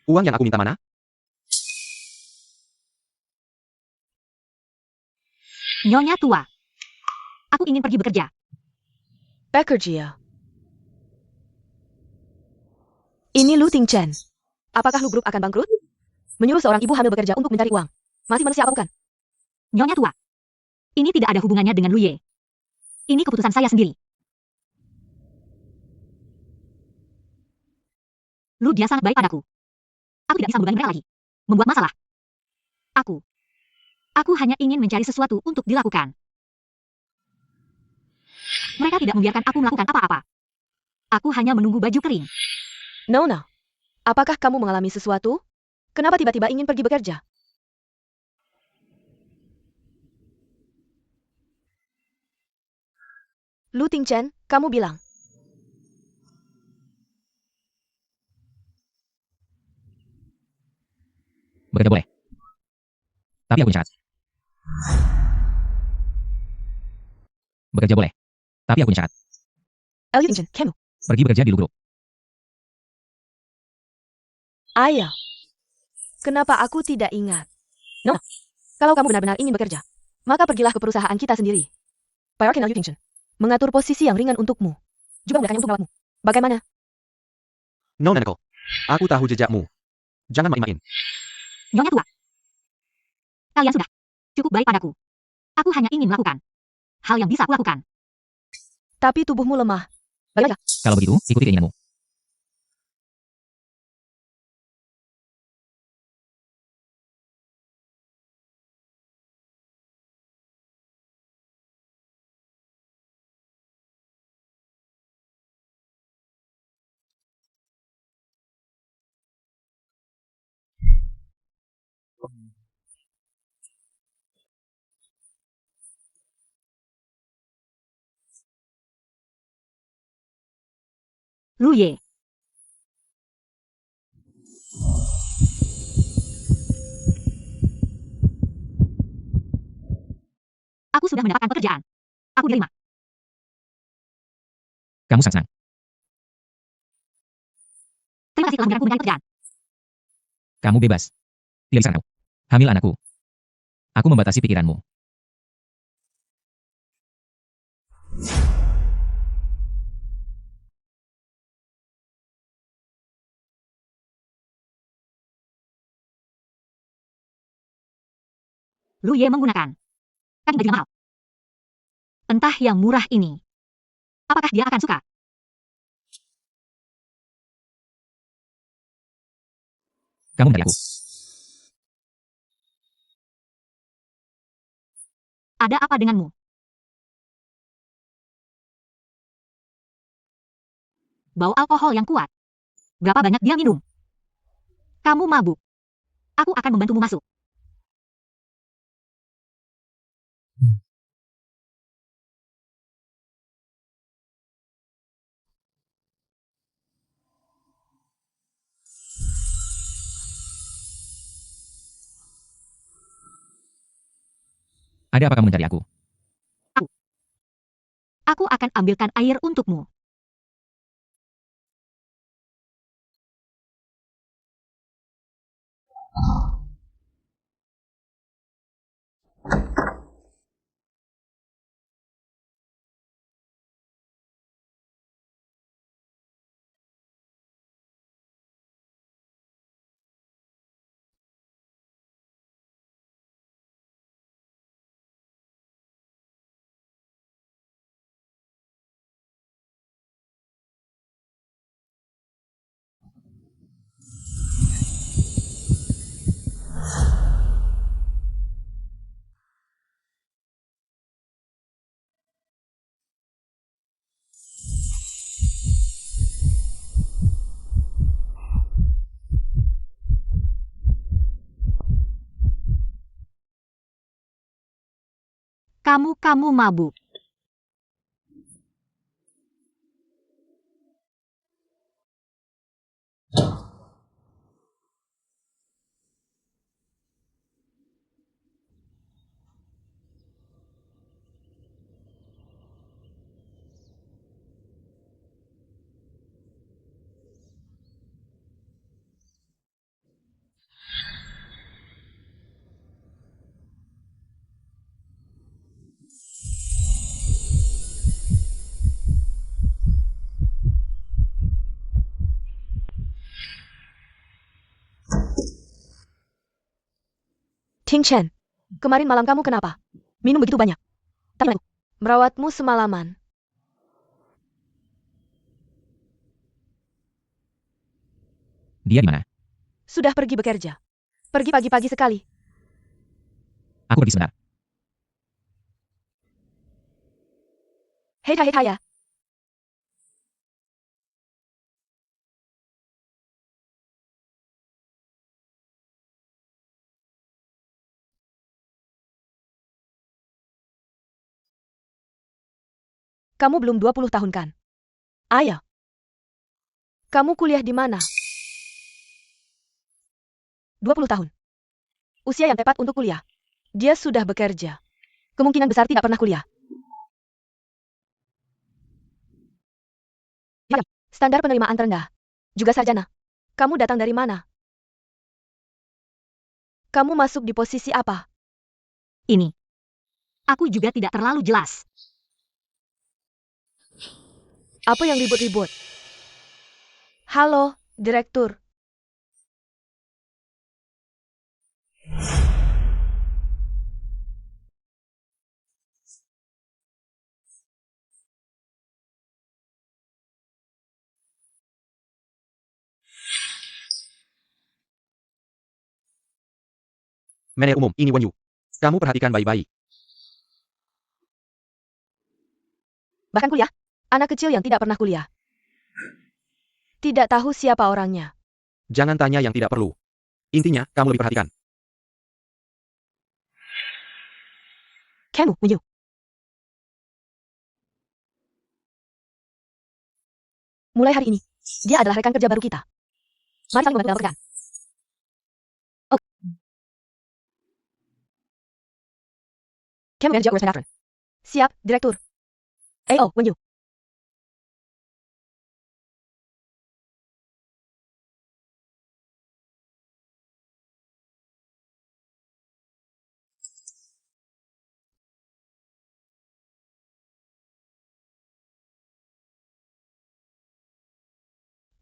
Uang yang aku minta mana? Nyonya tua. Aku ingin pergi bekerja. Bekerja. Ini Lu Tingchen. Apakah Lu Group akan bangkrut? Menyuruh seorang ibu hamil bekerja untuk mencari uang. Masih manusia apa bukan? Nyonya tua. Ini tidak ada hubungannya dengan Luye. Ini keputusan saya sendiri. Lu dia sangat baik padaku. Aku tidak bisa membebangi mereka lagi. Membuat masalah. Aku hanya ingin mencari sesuatu untuk dilakukan. Mereka tidak membiarkan aku melakukan apa-apa. Aku hanya menunggu baju kering. Nona, apakah kamu mengalami sesuatu? Kenapa tiba-tiba ingin pergi bekerja? Lu Tingchen, kamu bilang. Bekerja boleh. Tapi aku punya syarat. Bekerja boleh. Tapi aku punya syarat. Lu Tingchen, kamu. Pergi bekerja di Lu Group. Ayah. Kenapa aku tidak ingat? Nona, kalau kamu benar-benar ingin bekerja, maka pergilah ke perusahaan kita sendiri. Priorkan Lu Tingchen. Mengatur posisi yang ringan untukmu. Juga memudahkannya untuk merawatmu. Bagaimana? Nona Nicole. Aku tahu jejakmu. Jangan main-main. Nyonya tua. Kalian sudah cukup baik padaku. Aku hanya ingin melakukan hal yang bisa aku lakukan. Tapi tubuhmu lemah. Bagaimana? Kalau begitu, ikuti keinginanmu. Luye. Aku sudah mendapatkan pekerjaan. Aku diterima. Kamu sangat senang. masih telah menyerangku mencari pekerjaan. Kamu bebas. Tidak bisa kamu. Hamil anakku. Aku membatasi pikiranmu. Lu Ye menggunakan kaki baju yang mahal. Entah yang murah ini. Apakah dia akan suka? Kamu dari aku. Ada apa denganmu? Bau alkohol yang kuat. Berapa banyak dia minum? Kamu mabuk. Aku akan membantumu masuk. Ada apa kamu mencari aku? Aku akan ambilkan air untukmu. Kamu mabuk. Ting Chen, kemarin malam kamu kenapa? Minum begitu banyak. Tapi merawatmu semalaman. Dia di mana? Sudah pergi bekerja. Pergi pagi-pagi sekali. Aku pergi sebentar. Hei ya. Kamu belum 20 tahun kan? Ayah. Kamu kuliah di mana? 20 tahun. Usia yang tepat untuk kuliah. Dia sudah bekerja. Kemungkinan besar tidak pernah kuliah. Ya, standar penerimaan terendah. Juga sarjana. Kamu datang dari mana? Kamu masuk di posisi apa? Ini. Aku juga tidak terlalu jelas. Apa yang ribut-ribut? Halo, Direktur. Manajer umum, ini Wen Yu. Kamu perhatikan baik-baik. Bahkan kuliah? Anak kecil yang tidak pernah kuliah. Tidak tahu siapa orangnya. Jangan tanya yang tidak perlu. Intinya, kamu lebih perhatikan. Kamu, Wen Yu. Mulai hari ini, dia adalah rekan kerja baru kita. Mari saling membantu dalam pekerjaan. Oke. Kamu manajer West Manhattan. Siap, Direktur. Wen Yu.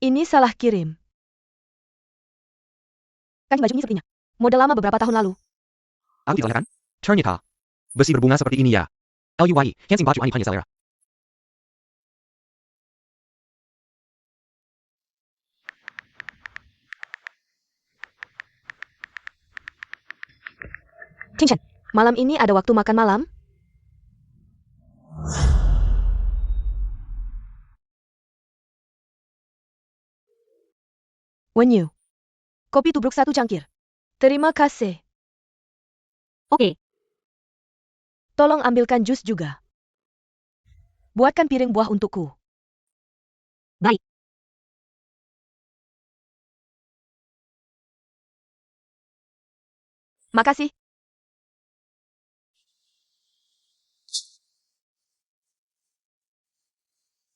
Ini salah kirim. Kancing baju ini sepertinya. Model lama beberapa tahun lalu. Aku tidak salah kan? Ternyata. Besi berbunga seperti ini ya. Luyi, Hansing baju ani punya selera. Tingchen, malam ini ada waktu makan malam? Wenyu. Kopi tubruk 1 cangkir. Terima kasih. Oke, Tolong ambilkan jus juga. Buatkan piring buah untukku. baik. Makasih.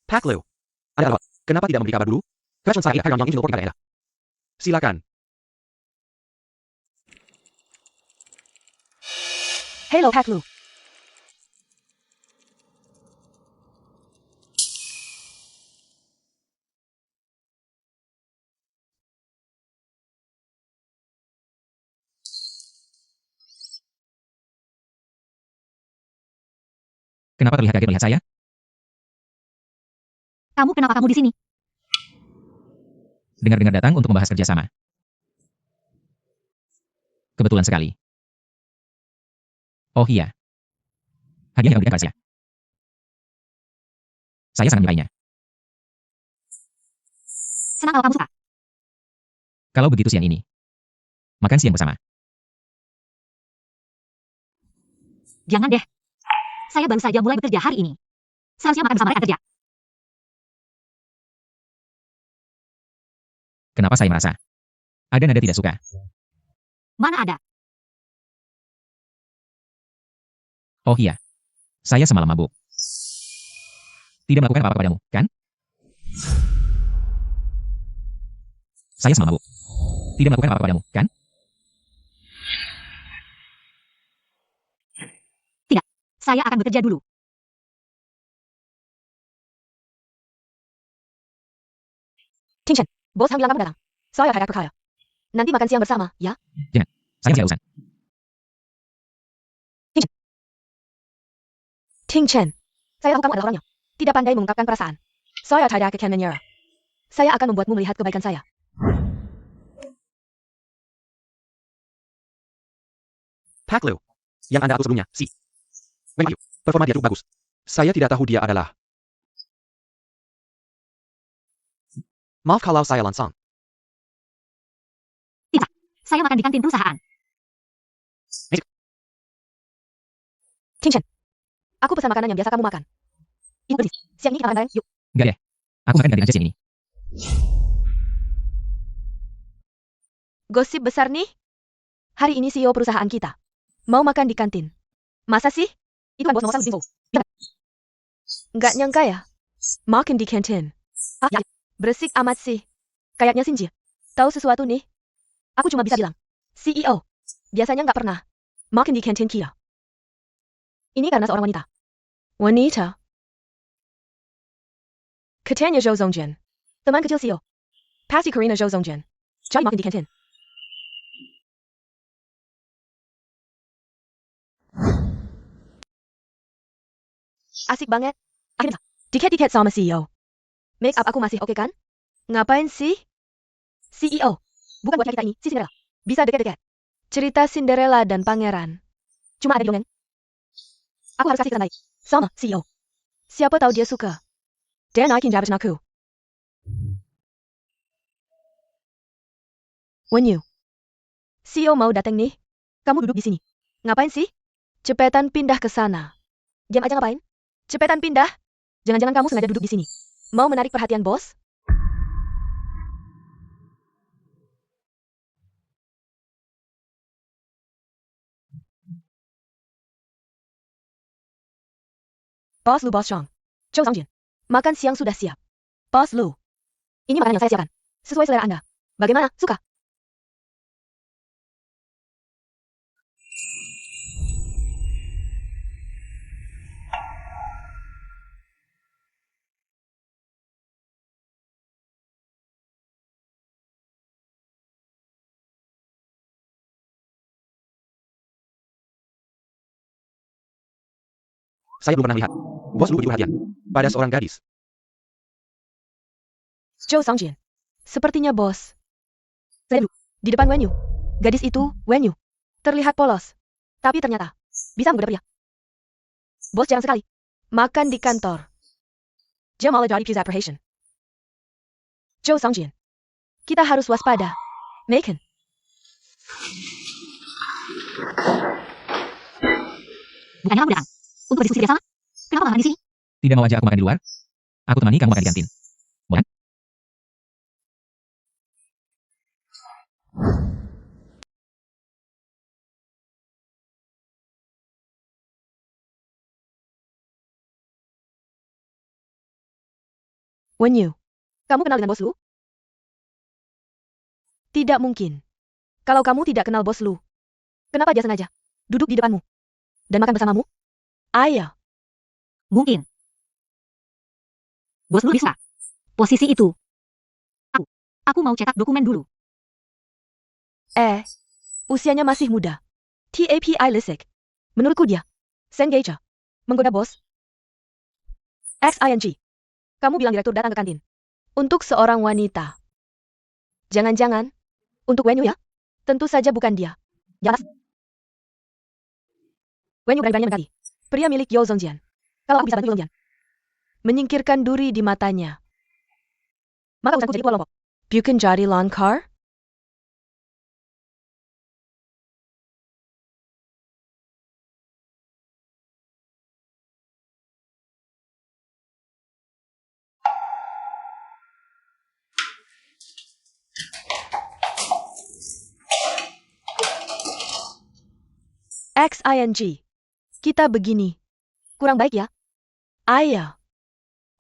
Pak Liu. Ada apa? Kenapa tidak memberi kabar dulu? Fashion saya yang ingin melopor pada Anda. Silakan. Hello, Pak Lu. Kenapa terlihat kaget melihat saya? Kenapa kamu di sini? Dengar-dengar datang untuk membahas kerjasama. Kebetulan sekali. Oh iya. Hadiah yang diberikan pada saya. Saya sangat menyukainya. Senang kalau kamu suka. Kalau begitu siang ini. Makan siang bersama. Jangan deh. Saya baru saja mulai bekerja hari ini. Seharusnya makan bersama rekan kerja. Kenapa saya merasa? Ada nada tidak suka. Mana ada? Oh iya. Saya semalam mabuk. Tidak melakukan apa-apa padamu, kan? Saya semalam mabuk. Tidak melakukan apa-apa padamu, kan? Saya akan bekerja dulu. Tingchen, bos Han bilang kamu datang. Saya tidak percaya. Nanti makan siang bersama, ya? Saya tidak urusan. Tingchen, saya tahu kamu adalah orangnya. Tidak pandai mengungkapkan perasaan. Saya tidak akan menyerah. Saya akan membuatmu melihat kebaikan saya. Pak Liu. Yang Anda atur sebelumnya, si. Wang Yu. Performa dia cukup bagus. Saya tidak tahu dia adalah. Maaf kalau saya langsung. Saya makan di kantin perusahaan. Tingchen, aku pesan makanan yang biasa kamu makan. Itu bersih. Siang ini kita makan bareng, yuk. Enggak deh. Aku makan gantiin aja siang ini. Gosip besar nih. Hari ini CEO perusahaan kita mau makan di kantin. Masa sih? Itu kan bos nomor 1 di info. Nggak nyangka ya? Makan di kantin. Ah, ya. Bersik amat sih. Kayaknya Shinji. Tahu sesuatu nih? Aku cuma bisa bilang. CEO. Biasanya nggak pernah. Makan di kantin Kia. Ini karena seorang wanita. Wanita? Katanya Zhou Zongjun. Teman kecil CEO. Pasti Karina Zhou Zongjun. Jadi makan di kantin. Asik banget. Akhirnya, diket-diket sama CEO. Make up aku masih oke kan? Ngapain sih? CEO. Bukan buat kita ini, si Cinderella. Bisa deket-deket. Cerita Cinderella dan pangeran. Cuma ada di dongeng. Aku harus kasih kesan baik. Sama, CEO. Siapa tahu dia suka. Dia naikin jabatan aku. Wenyu. CEO mau datang nih. Kamu duduk di sini. Ngapain sih? Cepetan pindah ke sana. Diam aja ngapain? Cepetan pindah. Jangan-jangan kamu sengaja duduk di sini. Mau menarik perhatian bos? Bos Lu, Bos Chong. Zhou Zongjun. Makan siang sudah siap. Bos Lu. Ini makanan yang saya siapkan. Sesuai selera Anda. Bagaimana? Suka? Saya belum pernah melihat bos Lu begitu perhatian pada seorang gadis. Zhou Songjin. Sepertinya bos. Saya dulu. Di depan Wenyu. Gadis itu, Wenyu. Terlihat polos. Tapi ternyata bisa menggoda pria. Bos jarang sekali makan di kantor. Dia malah jadi pusat perhatian. Zhou Songjin. Kita harus waspada. Maken. Bukannya kamu datang untuk berdiskusi bersama? Kenapa makan di sini? Tidak mau ajak aku makan di luar? Aku temani kamu makan di kantin. Boleh? Wenyu. Kamu kenal dengan bos Lu? Tidak mungkin. Kalau kamu tidak kenal bos Lu, kenapa dia sengaja duduk di depanmu dan makan bersamamu? Ayo. Mungkin. Bos Lu bisa. Posisi itu. Aku mau cetak dokumen dulu. Usianya masih muda. TAPI Lisik. Menurutku dia sengaja menggoda bos. XING. Kamu bilang direktur datang ke kantin untuk seorang wanita. Jangan-jangan untuk Wenyu ya? Tentu saja bukan dia. Jelas. Wenyu berani-beraninya mendekati pria milik Zhou Zongjian. Kalau aku bisa bantu Zongjian menyingkirkan duri di matanya, maka urusanku jadi keluar lompok. Bukan jadi langkar? XING. Kita begini. Kurang baik ya? Ayo.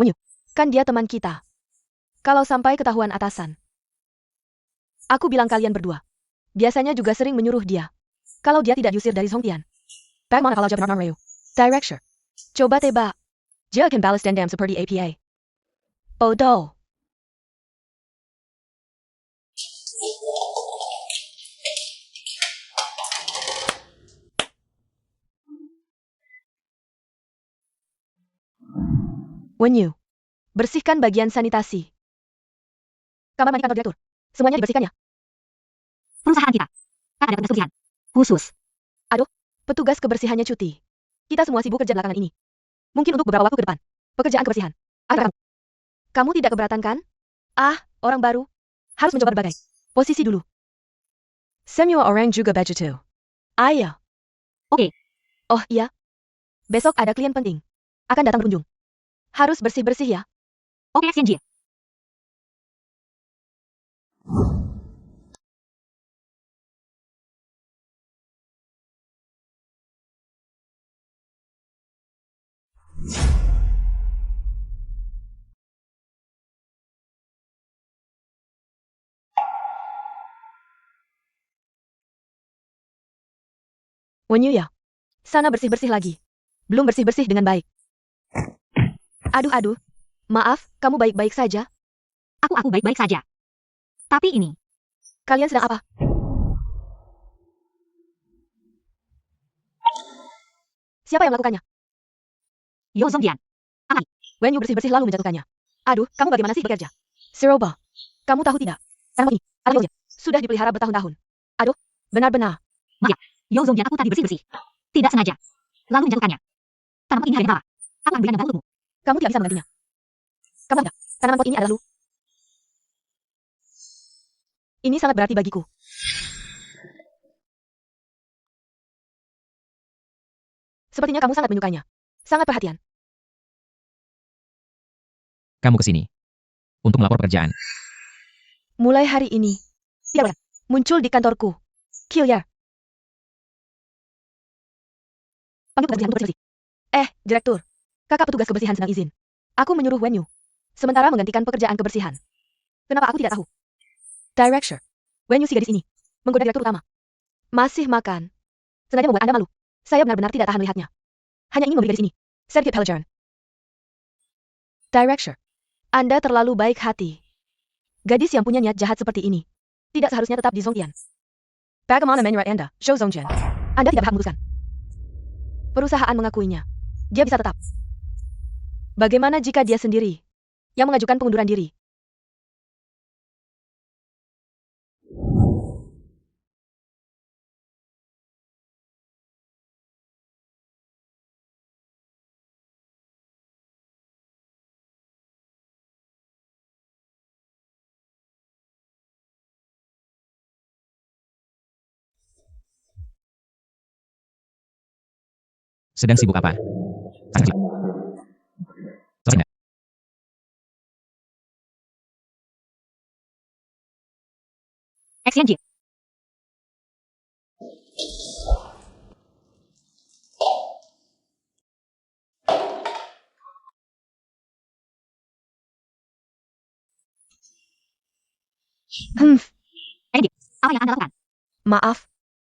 Wenyu, kan dia teman kita. Kalau sampai ketahuan atasan. Aku bilang kalian berdua. Biasanya juga sering menyuruh dia. Kalau dia tidak diusir dari Zhongtian. Bagaimana kalau dia benar-benar Ryu? Director. Coba tebak. Dia akan balas dendam seperti APA. Bodoh. Wenyu, bersihkan bagian sanitasi. Kamar mandi kantor direktur. Semuanya dibersihkan ya. Perusahaan kita kan ada petugas kebersihan khusus. Petugas kebersihannya cuti. Kita semua sibuk kerja belakangan ini. Mungkin untuk beberapa waktu ke depan. Pekerjaan kebersihan. Kamu tidak keberatan kan? Orang baru. Harus mencoba berbagai posisi dulu. Semua orang juga begitu. Ayo. Oke. Oh iya. Besok ada klien penting. Akan datang berkunjung. Harus bersih-bersih ya. Oke, XNG. Wenyu ya. Sana bersih-bersih lagi. Belum bersih-bersih dengan baik. Aduh. Maaf, kamu baik-baik saja? Aku baik-baik saja. Tapi ini, Kalian sedang apa? Siapa yang melakukannya? Zhou Zongjian. Wenyu bersih-bersih lalu menjatuhkannya. Aduh, kamu bagaimana sih bekerja? Siroba, kamu tahu tidak? Tanaman ini, Zongjian, sudah dipelihara bertahun-tahun. Aduh, benar-benar. Zhou Zongjian, aku tadi bersih-bersih. Tidak sengaja. Lalu menjatuhkannya. Tanaman ini ada apa? Aku akan berikan untukmu. Kamu tidak bisa menggantinya. Kamu tidak. Tanaman pot ini adalah lu. Ini sangat berarti bagiku. Sepertinya kamu sangat menyukainya. Sangat perhatian. Kamu kesini untuk melapor pekerjaan. Mulai hari ini, tidak boleh muncul di kantorku. Killier. Panggil petugas untuk bersih. Direktur. Kakak petugas kebersihan sedang izin. Aku menyuruh Wenyu. Sementara menggantikan pekerjaan kebersihan. Kenapa aku tidak tahu? Director. Wenyu si gadis ini. Menggoda direktur utama. Masih makan. Sengaja membuat Anda malu. Saya benar-benar tidak tahan melihatnya. Hanya ingin membeli gadis ini. Sergei Pelijaran. Director. Anda terlalu baik hati. Gadis yang punya niat jahat seperti ini tidak seharusnya tetap di Zhongtian. Bagaimana menyurat Anda, Zhou Zongjian? Anda tidak berhak memutuskan. Perusahaan mengakuinya. dia bisa tetap. Bagaimana jika dia sendiri yang mengajukan pengunduran diri? Sedang sibuk apa? Sangat sibuk. Selesai nggak? Exchange. Hmm, Edit. Apa yang Anda lakukan? maaf.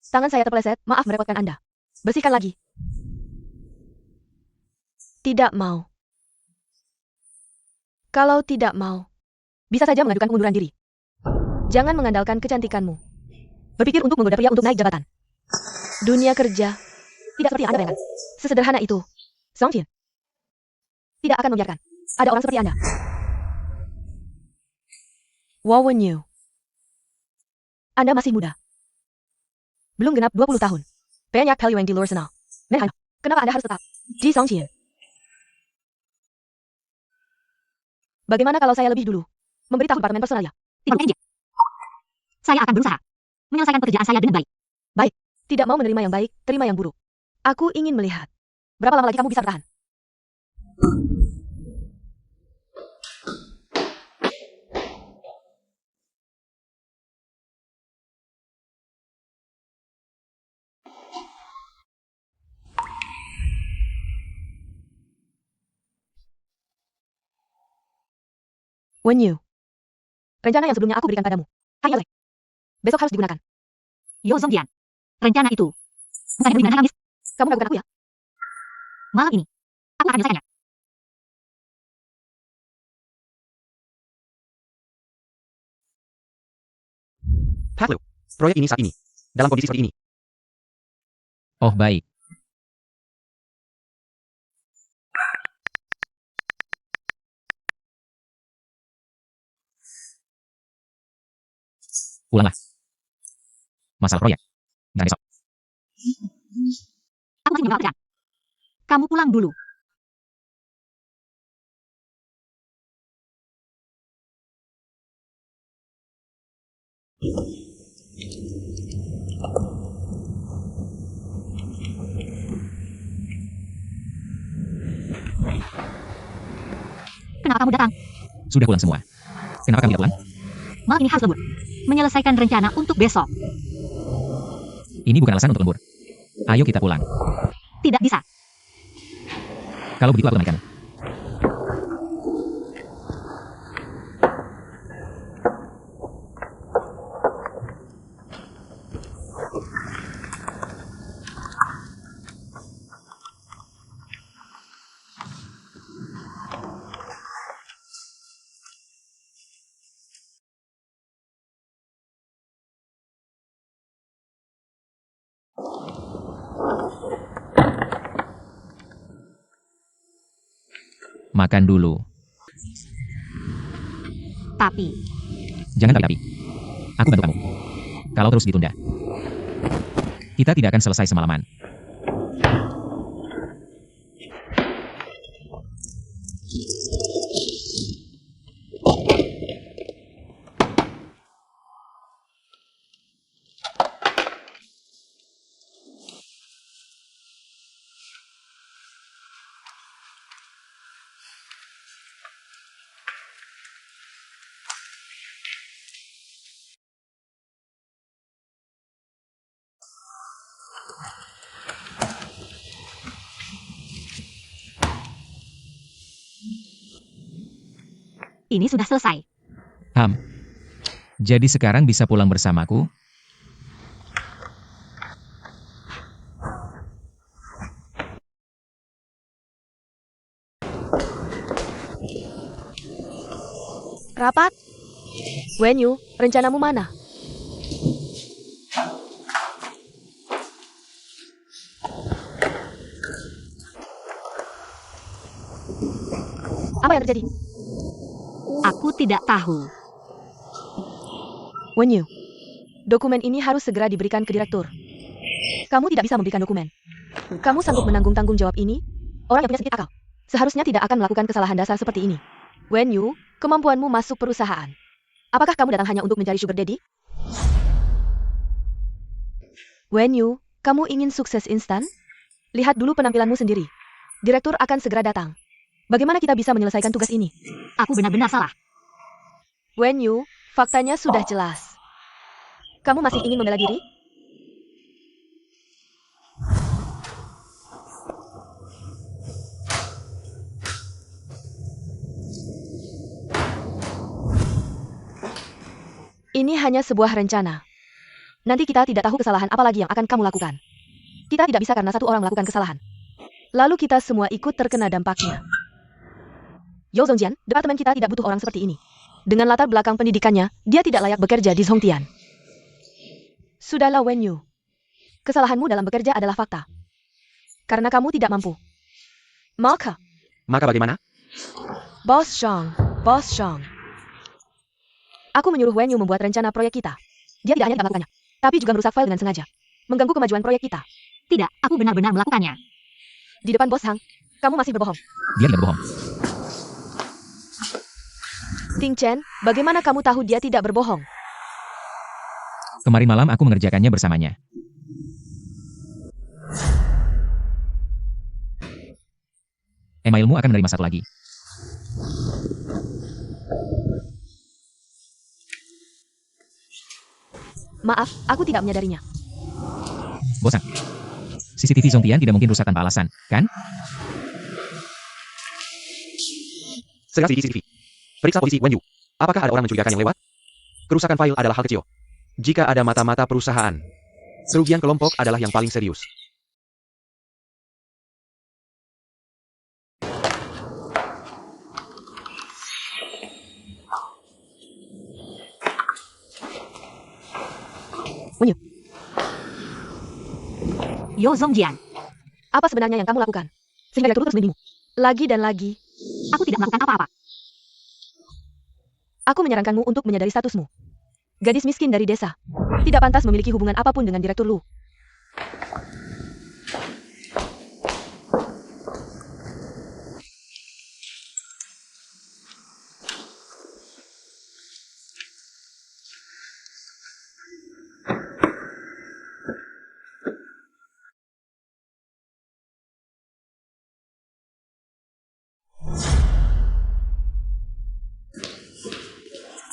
Tangan saya terpeleset, maaf merepotkan Anda. Bersihkan lagi. Tidak mau. Kalau tidak mau, bisa saja mengajukan pengunduran diri. Jangan mengandalkan kecantikanmu. Berpikir untuk menggoda pria untuk naik jabatan. Dunia kerja tidak seperti yang Anda bayangkan. Sesederhana itu. Song Jin tidak akan membiarkan ada orang seperti Anda. Wow Wen-yu. Anda masih muda. Belum genap 20 tahun. Banyak peluang di luar sana. Menhan, kenapa Anda harus tetap di Song Jin? Bagaimana kalau saya lebih dulu memberitahu departemen personalnya? Tidak Edit. Saya akan berusaha menyelesaikan pekerjaan saya dengan baik. Tidak mau menerima yang baik, terima yang buruk. Aku ingin melihat berapa lama lagi kamu bisa bertahan. Wen-yu, rencana yang sebelumnya aku berikan padamu hanya jelek. Besok harus digunakan. Yo Zongdian. Rencana itu bukan demi menangis. Kamu ragukan aku ya? Malam ini aku akan menyelesaikannya. Pak Liu, proyek ini saat ini, dalam kondisi seperti ini. Oh, baik. Ulanglah. Masalah proyek. Dan besok. Aku masih menjawab pekerjaan. Kamu pulang dulu. Kenapa kamu datang? Sudah pulang semua. Kenapa kamu tidak pulang? Malam ini harus lembur. Menyelesaikan rencana untuk besok. Ini bukan alasan untuk lembur. Ayo kita pulang. Tidak bisa. Kalau begitu aku lemaikan. Makan dulu. Tapi Jangan tapi-tapi. Aku bantu kamu. Kalau terus ditunda, kita tidak akan selesai semalaman. ini sudah selesai. Jadi sekarang bisa pulang bersamaku? Rapat? Wen-yu, rencanamu mana? Apa yang terjadi? Aku tidak tahu. Wen Yu, dokumen ini harus segera diberikan ke direktur. Kamu tidak bisa memberikan dokumen. Kamu sanggup menanggung tanggung jawab ini? Orang yang punya sedikit akal seharusnya tidak akan melakukan kesalahan dasar seperti ini. Wen Yu, kemampuanmu masuk perusahaan. Apakah kamu datang hanya untuk mencari sugar daddy? Wen Yu, kamu ingin sukses instan? Lihat dulu penampilanmu sendiri. Direktur akan segera datang. Bagaimana kita bisa menyelesaikan tugas ini? Aku benar-benar salah. Wen Yu, faktanya sudah jelas. Kamu masih ingin membela diri? Ini hanya sebuah rencana. Nanti kita tidak tahu kesalahan apa lagi yang akan kamu lakukan. Kita tidak bisa karena satu orang melakukan kesalahan. Lalu kita semua ikut terkena dampaknya. Yo Zongjian, departemen kita tidak butuh orang seperti ini. Dengan latar belakang pendidikannya, dia tidak layak bekerja di Zhongtian. Sudahlah Wen Yu. Kesalahanmu dalam bekerja adalah fakta. Karena kamu tidak mampu. Maka, bagaimana? Boss Shang. Aku menyuruh Wen Yu membuat rencana proyek kita. Dia tidak hanya tidak melakukannya, tapi juga merusak file dengan sengaja. Mengganggu kemajuan proyek kita. Tidak, aku benar-benar melakukannya. Di depan Bos Hang, kamu masih berbohong. Dia tidak berbohong. Ting Chen, bagaimana kamu tahu dia tidak berbohong? Kemarin malam aku mengerjakannya bersamanya. Emailmu akan menerima satu lagi. Maaf, aku tidak menyadarinya. Bosan. CCTV Zhongtian tidak mungkin rusak tanpa alasan, kan? Segera CCTV. Periksa posisi Wen Yu. Apakah ada orang mencurigakan yang lewat? Kerusakan file adalah hal kecil. Jika ada mata-mata perusahaan, kerugian kelompok adalah yang paling serius. Wen Yu, Yo Zongjian, apa sebenarnya yang kamu lakukan? Sehingga direktur terus melindungimu. Lagi dan lagi, aku tidak melakukan apa-apa. aku menyarankanmu untuk menyadari statusmu. Gadis miskin dari desa. Tidak pantas memiliki hubungan apapun dengan Direktur Lu.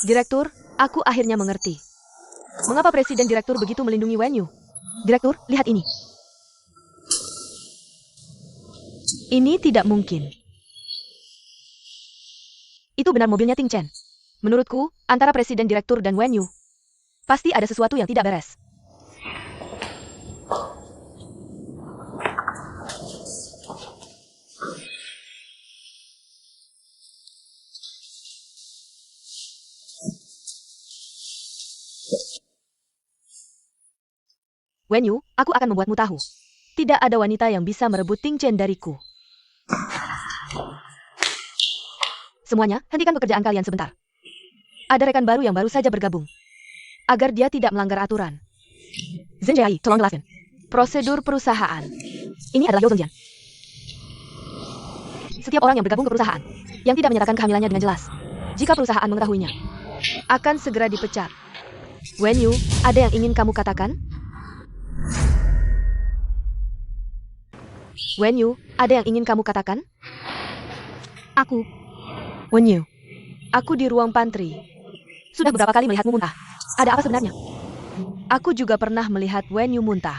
Direktur, aku akhirnya mengerti. Mengapa Presiden Direktur begitu melindungi Wen Yu? Direktur, lihat ini. Ini tidak mungkin. Itu benar mobilnya Ting Chen. Menurutku, antara Presiden Direktur dan Wen Yu, pasti ada sesuatu yang tidak beres. Wen Yu, aku akan membuatmu tahu. Tidak ada wanita yang bisa merebut Ting Chen dariku. Semuanya, hentikan pekerjaan kalian sebentar. Ada rekan baru yang baru saja bergabung. Agar dia tidak melanggar aturan. Zhen Jiai, tolong jelaskan. Prosedur perusahaan. Ini adalah Yo Zongjian. Setiap orang yang bergabung ke perusahaan, yang tidak menyatakan kehamilannya dengan jelas, jika perusahaan mengetahuinya, akan segera dipecat. Wen Yu, ada yang ingin kamu katakan? Wen Yu, ada yang ingin kamu katakan? Aku, Wen Yu, aku di ruang pantry. Sudah beberapa kali melihatmu muntah. Ada apa sebenarnya? Aku juga pernah melihat Wen Yu muntah.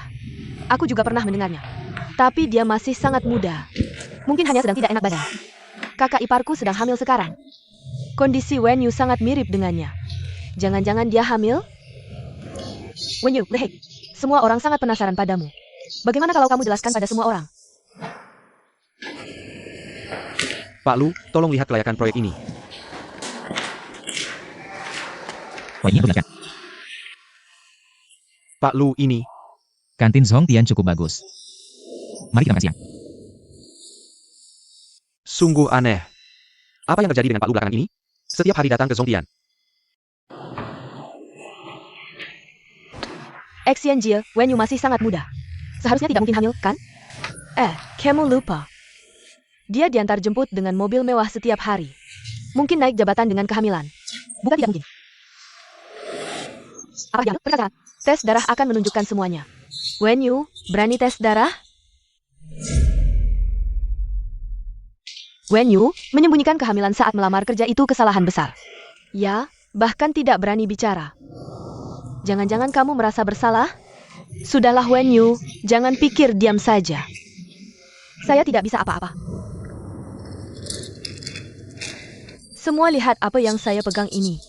Aku juga pernah mendengarnya. Tapi dia masih sangat muda. Mungkin hanya sedang tidak enak badan. Kakak iparku sedang hamil sekarang. Kondisi Wen Yu sangat mirip dengannya. Jangan-jangan dia hamil? Wen Yu, lehek. Semua orang sangat penasaran padamu. Bagaimana kalau kamu jelaskan pada semua orang? Pak Lu, tolong lihat kelayakan proyek ini. Poinnya perlihatkan. Pak Lu, ini. Kantin Zhongtian cukup bagus. Mari kita makan siang. Sungguh aneh. Apa yang terjadi dengan Pak Lu belakangan ini? Setiap hari datang ke Zongtian. Xianjie, Wen Yu masih sangat muda. Seharusnya tidak mungkin hamil, kan? Kamu lupa. Dia diantar jemput dengan mobil mewah setiap hari. Mungkin naik jabatan dengan kehamilan. Bukan tidak mungkin. Apa yang perkataan? Tes darah akan menunjukkan semuanya. Wen Yu, berani tes darah? Wen Yu, menyembunyikan kehamilan saat melamar kerja itu kesalahan besar. Ya, bahkan tidak berani bicara. Jangan-jangan kamu merasa bersalah? Sudahlah Wen Yu, jangan pikir diam saja. Saya tidak bisa apa-apa. Semua lihat apa yang saya pegang ini.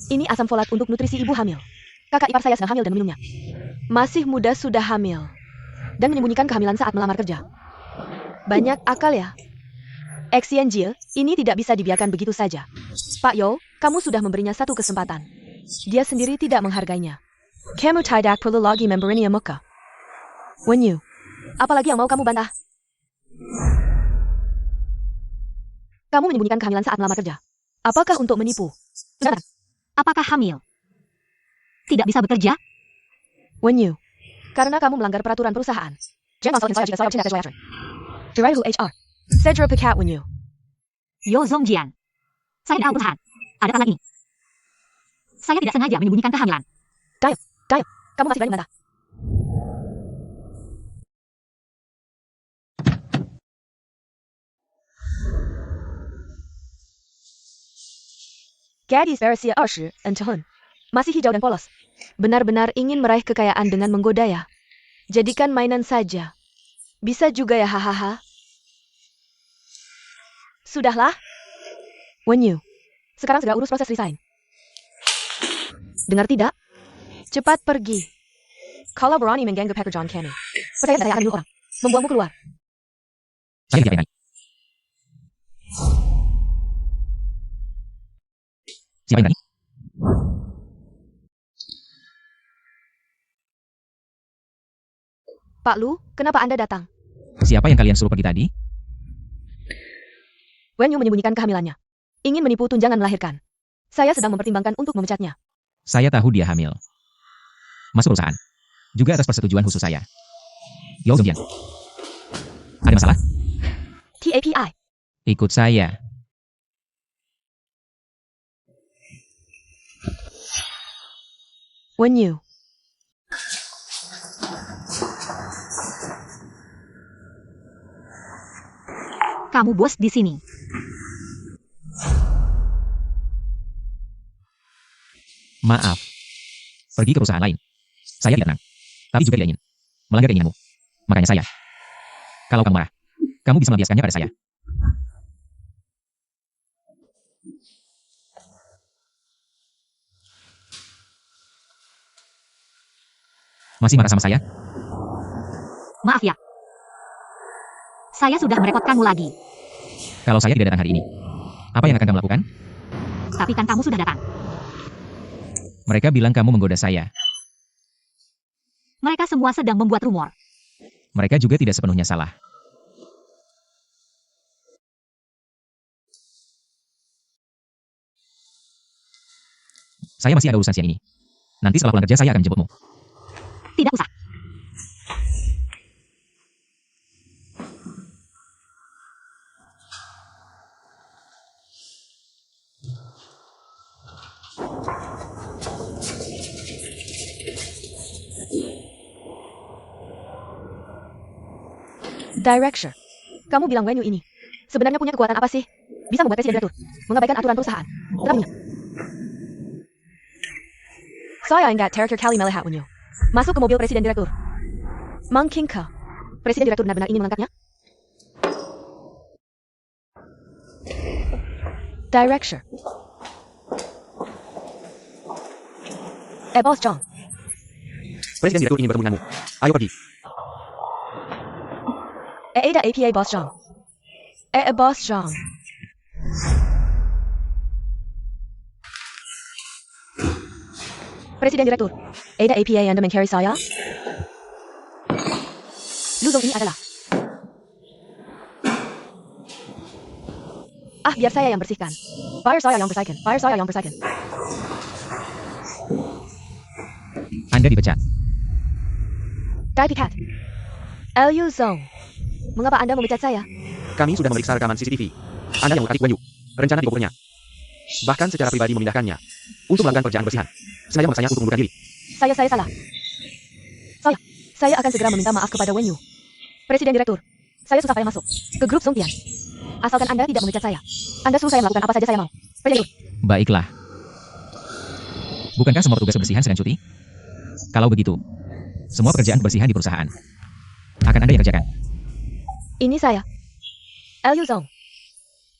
Ini asam folat untuk nutrisi ibu hamil. Kakak ipar saya sedang hamil dan meminumnya. Masih muda sudah hamil. Dan menyembunyikan kehamilan saat melamar kerja. Banyak akal ya. Xianjie, ini tidak bisa dibiarkan begitu saja. Pak Yo, kamu sudah memberinya satu kesempatan. Dia sendiri tidak menghargainya. Kamu tidak perlu lagi memberinya muka. Wen Yu, apalagi yang mau kamu bantah? Kamu menyembunyikan kehamilan saat melamar kerja. Apakah untuk menipu? Benar. Apakah hamil? Tidak bisa bekerja? Wen Yu, karena kamu melanggar peraturan perusahaan. Jangan konsultasi saya jika saya bercinta sesuai aturan. Director HR, Cedro Pekat Wen Yu. Yo Zongjian. Saya tahu perusahaan. Ada tanda ini. Saya tidak sengaja menyembunyikan kehamilan. Diam, kamu masih berani membantah. Gadis berusia 20 tahun. Masih hijau dan polos. Benar-benar ingin meraih kekayaan dengan menggoda ya. Jadikan mainan saja. Bisa juga ya hahaha. Sudahlah. Wen Yu, sekarang segera urus proses resign. Dengar tidak? Cepat pergi. Kalau berani mengganggu pekerjaan kami, percaya saya akan menyuruh orang membuangmu keluar. Saya tidak berani. Siapa yang berani? Pak Lu, kenapa Anda datang? Siapa yang kalian suruh pergi tadi? Wen Yu menyembunyikan kehamilannya. Ingin menipu tunjangan melahirkan. Saya sedang mempertimbangkan untuk memecatnya. Saya tahu dia hamil. Masuk perusahaan. Juga atas persetujuan khusus saya. Yo Zongjian. Ada masalah? TAPI. Ikut saya. Wen Yu. Kamu bos di sini. Maaf. Pergi ke perusahaan lain. Saya tidak tenang. Tapi juga tidak ingin melanggar keinginanmu. Makanya saya. Kalau kamu marah, kamu bisa melampiaskannya pada saya. Masih marah sama saya? Maaf ya. Saya sudah merepotkanmu lagi. Kalau saya tidak datang hari ini, apa yang akan kamu lakukan? Tapi kan kamu sudah datang. Mereka bilang kamu menggoda saya. Mereka semua sedang membuat rumor. Mereka juga tidak sepenuhnya salah. Saya masih ada urusan siang ini. Nanti setelah pulang kerja saya akan menjemputmu. Tidak usah. Director, kamu bilang Wen Yu ini sebenarnya punya kekuatan apa sih? Bisa membuat presiden direktur mengabaikan aturan perusahaan. Tetapinya. Saya ingat terakhir kali melihat Wen Yu masuk ke mobil presiden direktur. Mungkinkah presiden direktur benar-benar ingin mengangkatnya? Director. Boss Chong. Presiden Direktur ingin bertemu denganmu. Ayo pergi. Ada APA Boss Chong. Boss Chong. Presiden Direktur, ada APA yang mencari saya? Luzong ini adalah... biar saya yang bersihkan. Biar saya yang bersihkan. Biar saya yang bersihkan. Anda dipecat. Dai Pikat. Liu Zong. Mengapa Anda memecat saya? Kami sudah memeriksa rekaman CCTV. Anda yang melukai Wen Yu. Rencana dikuburnya. Bahkan secara pribadi memindahkannya. Untuk melakukan pekerjaan bersihan. Sengaja memaksanya untuk mengundurkan diri. Saya salah. Saya akan segera meminta maaf kepada Wen Yu. Presiden Direktur, saya susah payah masuk ke grup Songtian. Asalkan Anda tidak memecat saya. Anda suruh saya melakukan apa saja saya mau. Presiden Direktur. Baiklah. Bukankah semua petugas kebersihan sedang cuti? Kalau begitu, semua pekerjaan kebersihan di perusahaan akan Anda yang kerjakan. Ini saya. Liu Zong.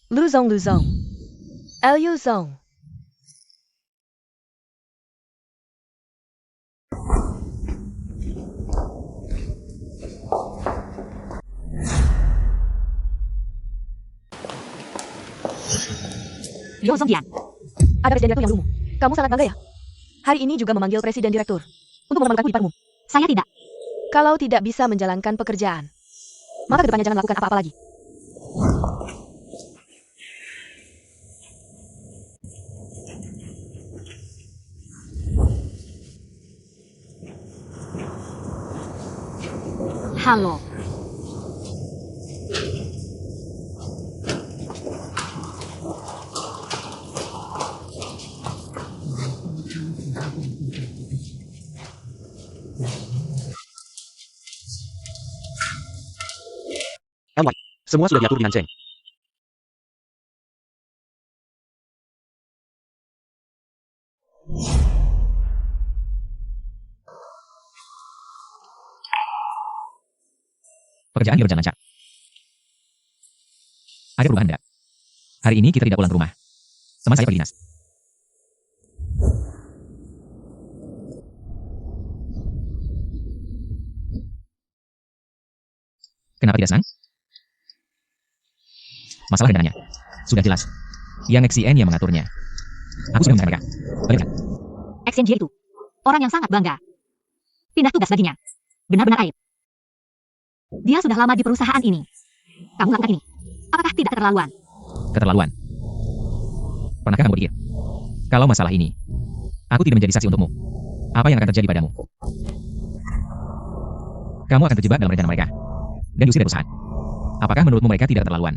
Luzong. Liu Zong. Liu Zongtian. Ada presiden direktur yang berumur. Kamu sangat bangga ya? Hari ini juga memanggil presiden direktur untuk memalukan hidupanmu. Saya tidak. Kalau tidak bisa menjalankan pekerjaan, maka kedepannya jangan lakukan apa-apa lagi. Halo. LY. Semua sudah diatur dengan Cheng. Pekerjaan berjalan lancar. Ada perubahan enggak? Hari ini kita tidak pulang ke rumah. Teman saya pergi dinas. Kenapa tidak senang? Masalah dananya. Sudah jelas. Yang XCN yang mengaturnya. Aku sudah meminta mereka. Bagaimana? XNJ itu. Orang yang sangat bangga. Pindah tugas baginya. Benar-benar aib. Dia sudah lama di perusahaan ini. Kamu lakukan ini. Apakah tidak keterlaluan? Keterlaluan. Pernahkah kamu pikir? Kalau masalah ini, aku tidak menjadi saksi untukmu. Apa yang akan terjadi padamu? Kamu akan terjebak dalam rencana mereka. Dan diusir dari perusahaan. Apakah menurutmu mereka tidak keterlaluan?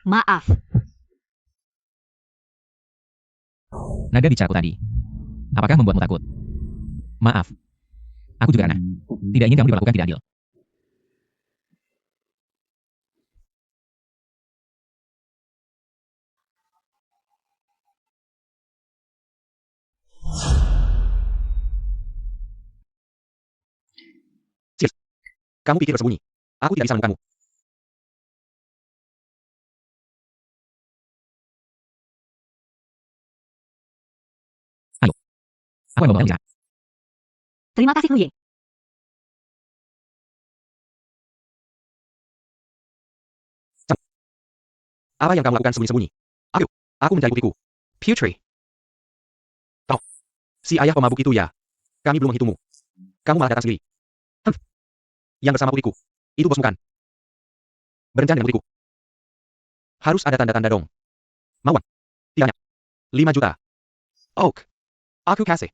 Maaf. Nada bicaraku tadi. Apakah membuatmu takut? Maaf. Aku juga karena tidak ingin kamu diperlakukan tidak adil. Kamu pikir bersembunyi. Aku tidak bisa menemukanmu. Ayo. Aku akan membawa kamu lihat. Terima kasih, Huye. Apa yang kamu lakukan sembunyi-sembunyi? Ayo, aku mencari putriku. Putri. Oh, si ayah pemabuk itu ya. Kami belum menghitungmu. Kamu malah datang sendiri. Yang bersama putriku. Itu bosmu kan? Berencana dengan putriku. Harus ada tanda-tanda dong. Mauan. Tidaknya. 5 juta. Oak. Aku kasih.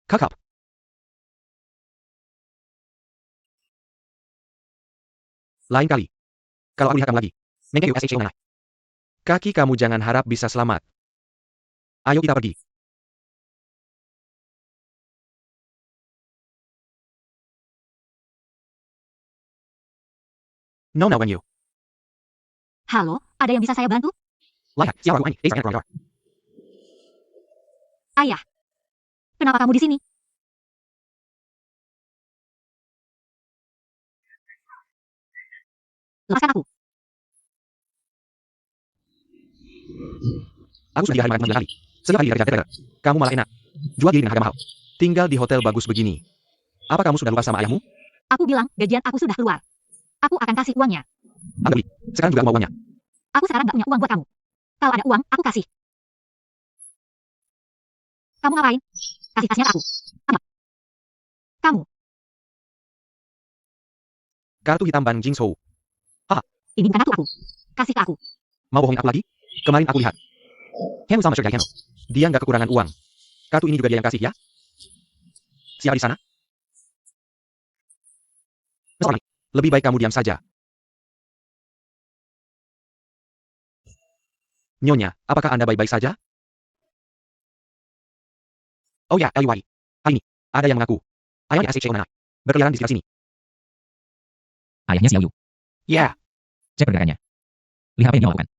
Kakap. Lain kali. Kalau aku lihat kamu lagi. Mengke USHO mana? Kaki kamu jangan harap bisa selamat. Ayo kita pergi. Nona Wen Yu. Halo, ada yang bisa saya bantu? Lihat, siapa aku ini? Desa Roy. Ayah. Kenapa kamu di sini? Lepaskan aku. Aku sudah diarahi malaikat 9 kali. Setiap hari kerja better. Kamu malah enak. Jual diri dengan harga mahal. Tinggal di hotel bagus begini. Apa kamu sudah lupa sama ayahmu? Aku bilang, gajian aku sudah keluar. Aku akan kasih uangnya. Anggap beli. Sekarang juga mau uangnya. Aku sekarang gak punya uang buat kamu. Kalau ada uang, aku kasih. Kamu ngapain? Kasih tasnya ke aku. Apa? Kamu, Kartu hitam Ban Jingshou. ini bukan kartu aku. Kasih ke aku. Mau bohongin aku lagi? Kemarin aku lihat. Henu sama Sergei Henu. Dia nggak kekurangan uang. Kartu ini juga dia yang kasih ya? Siapa di sana? Besok lagi. Lebih baik kamu diam saja. Nyonya, apakah Anda baik-baik saja? Oh ya, Eliwai. Hari ini, ada yang mengaku. Ayahnya SHO Nana. Berkeliaran di sekitar sini. Ayahnya Xiao Yu. Ya, Cek pergerakannya. Lihat apa yang dia lakukan.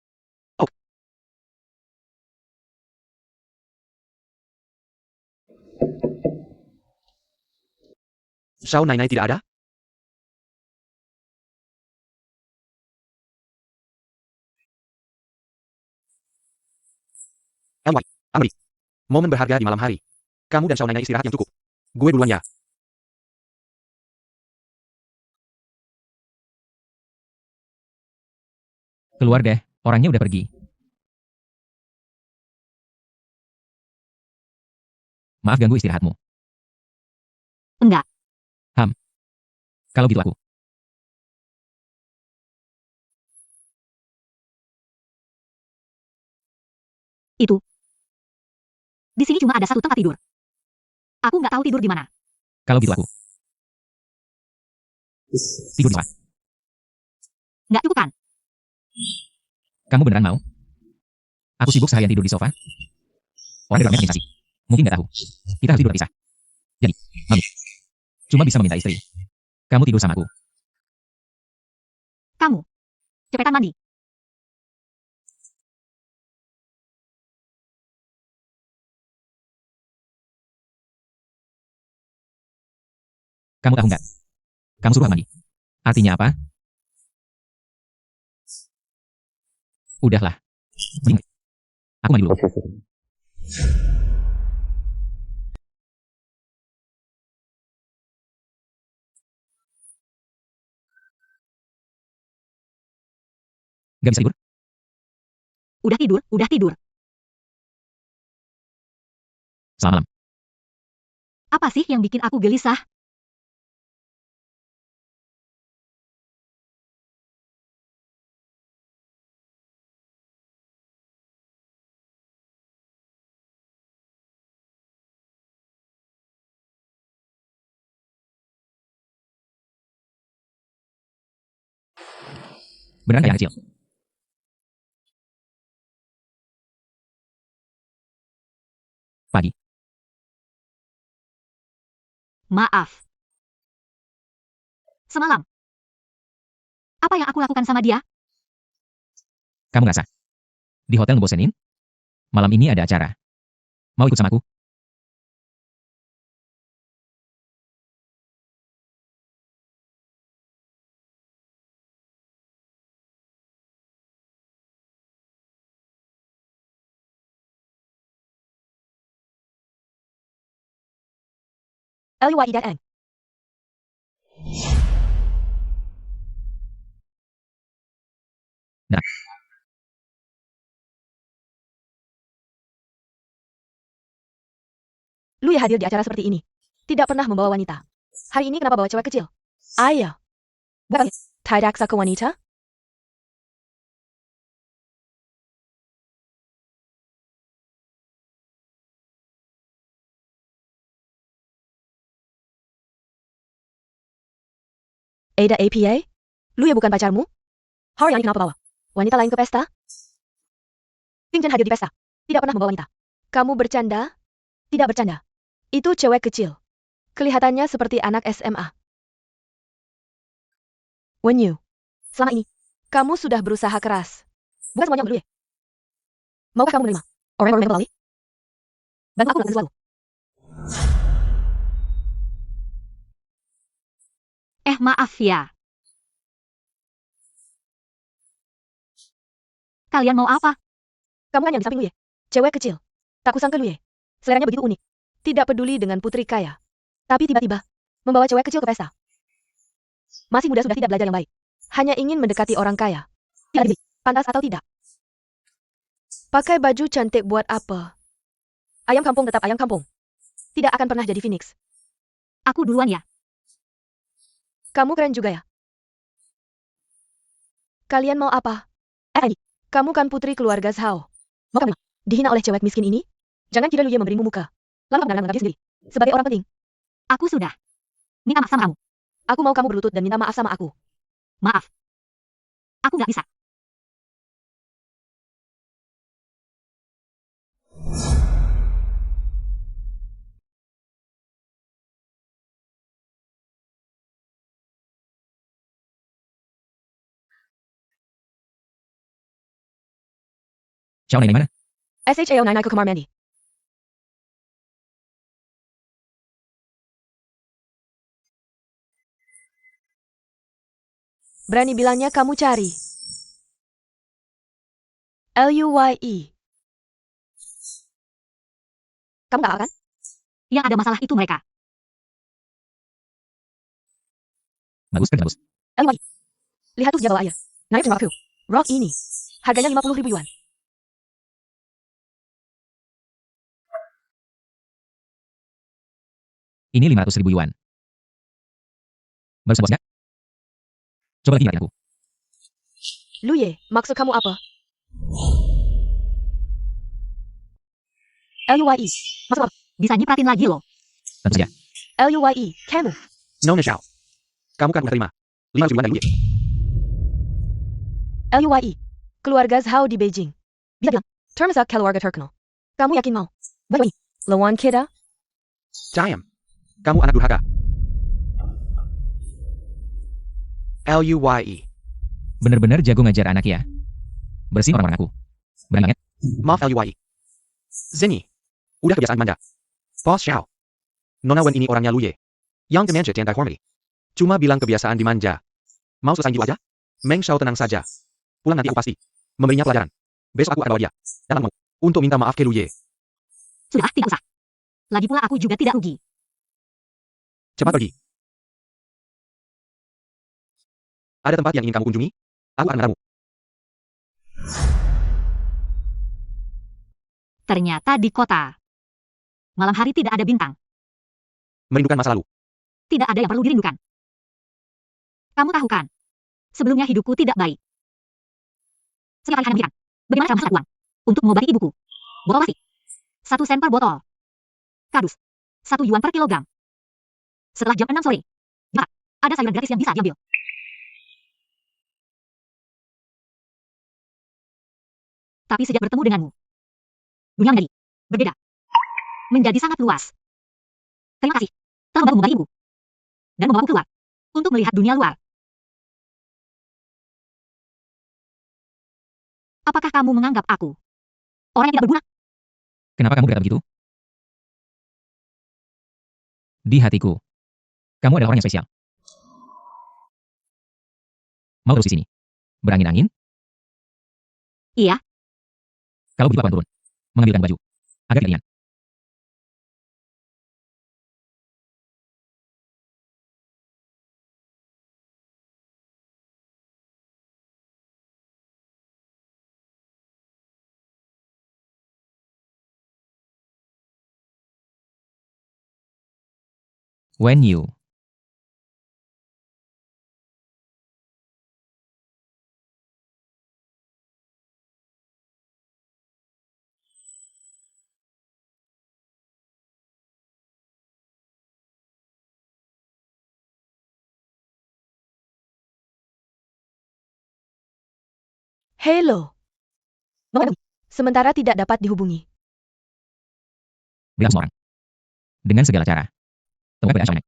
Shao Nainai tidak ada? Eliwai, Amri. Momen berharga di malam hari. Kamu dan Shao Nainai istirahat yang cukup. Gue duluan ya. Keluar deh, orangnya udah pergi. Maaf ganggu istirahatmu. Enggak. Kalau gitu aku. Itu. Di sini cuma ada satu tempat tidur. Aku nggak tahu tidur di mana. Kalau gitu aku. Tidur di sofa. Nggak cukup kan? Kamu beneran mau? Aku sibuk seharian tidur di sofa. Orang rame organisasi. Mungkin nggak tahu. Kita harus tidur berpisah. Jadi, Mami. Cuma bisa meminta istri. Kamu tidur sama aku. Kamu. Cepetan mandi. Kamu tahu nggak? Kamu suruh aku mandi. Artinya apa? Udahlah. Mending. Aku mandi dulu. Gak bisa tidur? Udah tidur, udah tidur. Selamat malam. Apa sih yang bikin aku gelisah? Beneran kayak anak kecil. Pagi. Maaf. Semalam. Apa yang aku lakukan sama dia? Kamu ngerasa? Di hotel ngebosenin? Malam ini ada acara. Mau ikut sama aku? Eliwai dan Eng. Nah. Lu ya hadir di acara seperti ini. Tidak pernah membawa wanita. Hari ini kenapa bawa cewek kecil? Ayo. Bukan. Tidak ke wanita? Ada APA? Lu ya bukan pacarmu? Hari ini kenapa bawa wanita lain ke pesta? Pingjan hadir di pesta. Tidak pernah membawa wanita. Kamu bercanda? Tidak bercanda. Itu cewek kecil. Kelihatannya seperti anak SMA. Wenyu. Selama ini, kamu sudah berusaha keras. Bukan semuanya untuk ya. Maukah kamu menerima orang-orang yang melalui? Bantu aku melakukan sesuatu. Maaf ya. Kalian mau apa? Kamu kan yang di samping Luye. Cewek kecil. Tak kusangka Luye. Seleranya begitu unik. Tidak peduli dengan putri kaya. Tapi tiba-tiba, membawa cewek kecil ke pesta. Masih muda sudah tidak belajar yang baik. Hanya ingin mendekati orang kaya. Tidak dibeli. Pantas atau tidak? Pakai baju cantik buat apa? Ayam kampung tetap ayam kampung. Tidak akan pernah jadi Phoenix. Aku duluan ya. Kamu keren juga ya. Kalian mau apa? Ini. Kamu kan putri keluarga Zhao. Mau kamu dihina oleh cewek miskin ini? Jangan kira Luye memberimu muka. Lalu benar-benar menganggap sendiri. Sebagai orang penting. Aku sudah. Minta maaf sama kamu. Aku mau kamu berlutut dan minta maaf sama aku. Maaf. Aku nggak bisa. Xiao Nai mana? SHAO Nai ke kamar mandi. Berani bilangnya kamu cari. LUYE. Kamu gak akan? Yang ada masalah itu mereka. Bagus, kerja bagus. LUYE. Lihat tuh dia bawa air. Naik sama aku. Rock ini. Harganya 50.000 yuan. Ini 500.000 yuan. Baru bosnya? Coba lagi aku. Luye, maksud kamu apa? LUYE. Maksud apa? Bisa nyipratin lagi loh. Tentu saja. LUYE. Kamu. Nona Xiao. Kamu kan udah terima 5.000 yuan dari Luye. LUYE. Keluarga Zhao di Beijing. Bisa bilang. Termasuk keluarga terkenal. Kamu yakin mau? Baju ini. Lawan kita? Diam. Kamu anak durhaka. LUYE. Bener-bener jago ngajar anak ya. Bersihin orang-orang aku. Berani banget. Maaf LUYE. Zenny. Udah kebiasaan manja. Boss Xiao. Nona Wen ini orangnya Luye. Yang kemanjat dan hormati. Cuma bilang kebiasaan dimanja. Mau selesai dulu aja? Meng Xiao tenang saja. Pulang nanti aku pasti memberinya pelajaran. Besok aku akan bawa dia. Dan aku mau untuk minta maaf ke Luye. Sudah, tidak usah. Lagi pula aku juga tidak rugi. Cepat pergi. Ada tempat yang ingin kamu kunjungi? Aku akan mengantarmu. Ternyata di kota. Malam hari tidak ada bintang. Merindukan masa lalu. Tidak ada yang perlu dirindukan. Kamu tahu kan? Sebelumnya hidupku tidak baik. Setiap hari hanya memikirkan. Bagaimana cara menghasilkan uang untuk mengobati ibuku. Botol plastik. 1 sen per botol. Kardus. 1 yuan per kilogram. Setelah jam 6 sore. Jalan. Ada sayuran gratis yang bisa diambil. Tapi sejak bertemu denganmu, dunia menjadi berbeda. Menjadi sangat luas. Terima kasih telah membantu mengobati ibu. Dan membawaku keluar untuk melihat dunia luar. Apakah kamu menganggap aku orang yang tidak berguna? Kenapa kamu berkata begitu? Di hatiku, kamu adalah orang yang spesial. Mau terus di sini? Berangin-angin? Iya. Kalau begitu aku akan turun. Mengambilkan baju. Agar tidak ringan. When you Hello. Sementara tidak dapat dihubungi. bilang semua orang. Dengan segala cara. Temukan keberadaan Xiao Nai.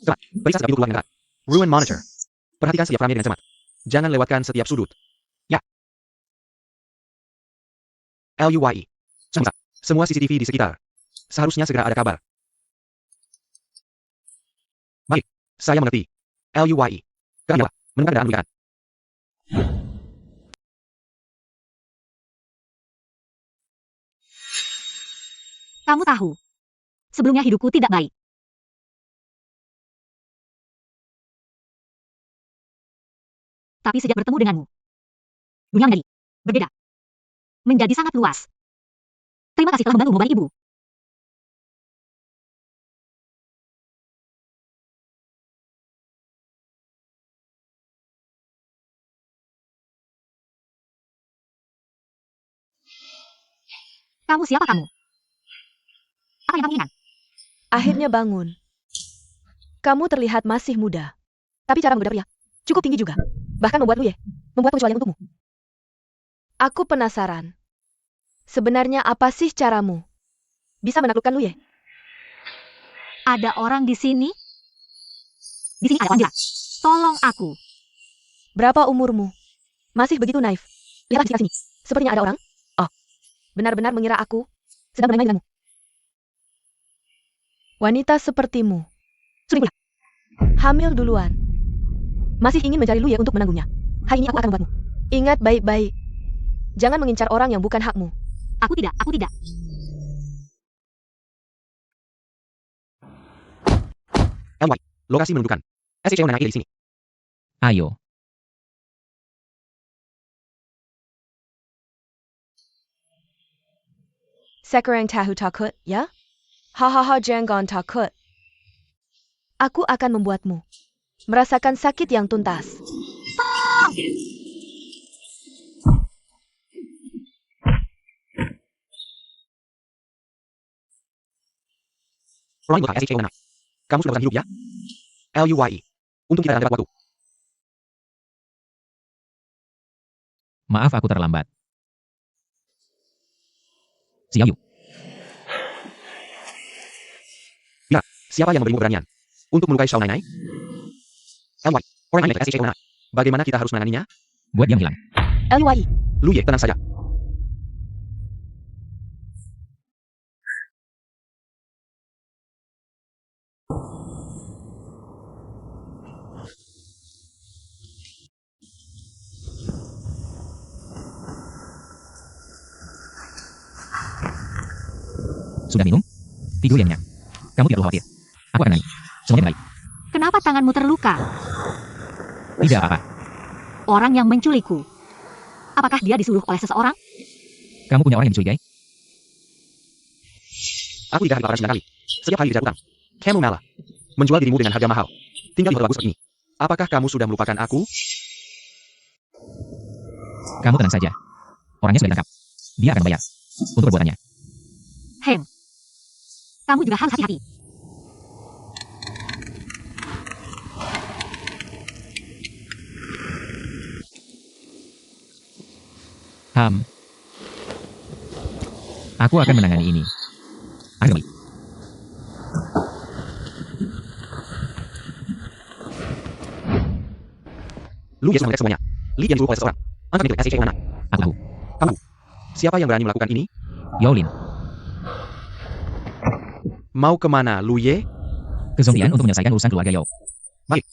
Cepat, periksa setiap pintu keluar dengan ketat. Ruin monitor. Perhatikan setiap frame dengan cermat. Jangan lewatkan setiap sudut. Ya. LUYE. Semua CCTV di sekitar. Seharusnya segera ada kabar. Baik, saya mengerti. LUYE. Keadilan. Menemukan keadaan pernikahan. Kamu tahu, sebelumnya hidupku tidak baik. Tapi sejak bertemu denganmu, dunia menjadi berbeda. Menjadi sangat luas. Terima kasih telah membantu mengobati ibu. Kamu siapa kamu? Apa yang kamu inginkan? Akhirnya bangun. Kamu terlihat masih muda. Tapi cara menggoda pria cukup tinggi juga. Bahkan membuat Luye membuat pengecualian untukmu. Aku penasaran. Sebenarnya apa sih caramu bisa menaklukkan Luye? Ada orang di sini? Di sini ada orang gila. Tolong aku. Berapa umurmu? Masih begitu naif. Lihatlah di sekitar sini. Sepertinya ada orang. Oh, benar-benar mengira aku sedang bermain denganmu. Wanita sepertimu. Sudah pula. Hamil duluan. Masih ingin mencari Luye untuk menanggungnya. Hari ini aku akan membuatmu. Ingat baik-baik. Jangan mengincar orang yang bukan hakmu. Aku tidak, aku tidak. LY, lokasi menunjukkan. SHO Nanai di sini. Ayo. Sekarang tahu takut, ya? Hahaha jangan takut. Aku akan membuatmu merasakan sakit yang tuntas. Roy Luka SHO Nanai. Kamu sudah bosan hidup ya? LUYE. Untung kita dapat waktu. Maaf aku terlambat. Xiao Yu. Siapa yang memberimu keberanian untuk melukai Shao Nainai? LY, orang ini SHO Nanai. Bagaimana kita harus menanganinya? Buat dia menghilang. LUYE. Luye, tenang saja. Sudah minum? Tidur yang nyenyak. Kamu tidak perlu khawatir. Aku akan menangani. Semuanya baik. Kenapa tanganmu terluka? Tidak apa-apa. Orang yang menculikku. Apakah dia disuruh oleh seseorang? Kamu punya orang yang dicurigai? Aku dikasih kelaparan 9 kali. Setiap hari dikejar utang. Kamu malah menjual dirimu dengan harga mahal. Tinggal di hotel bagus seperti ini. Apakah kamu sudah melupakan aku? Kamu tenang saja. Orangnya sudah ditangkap. Dia akan membayar untuk perbuatannya. Hem. Kamu juga harus hati-hati. Aku akan menangani ini. Ayo kembali. Luye sudah mengecek semuanya. Li yang disuruh oleh seseorang. Angkat milik SHO Nanai. Aku tahu. Kamu. Siapa yang berani melakukan ini? Yolin. Mau kemana, Luye? Kezombian untuk menyelesaikan urusan keluarga Yo. Baik.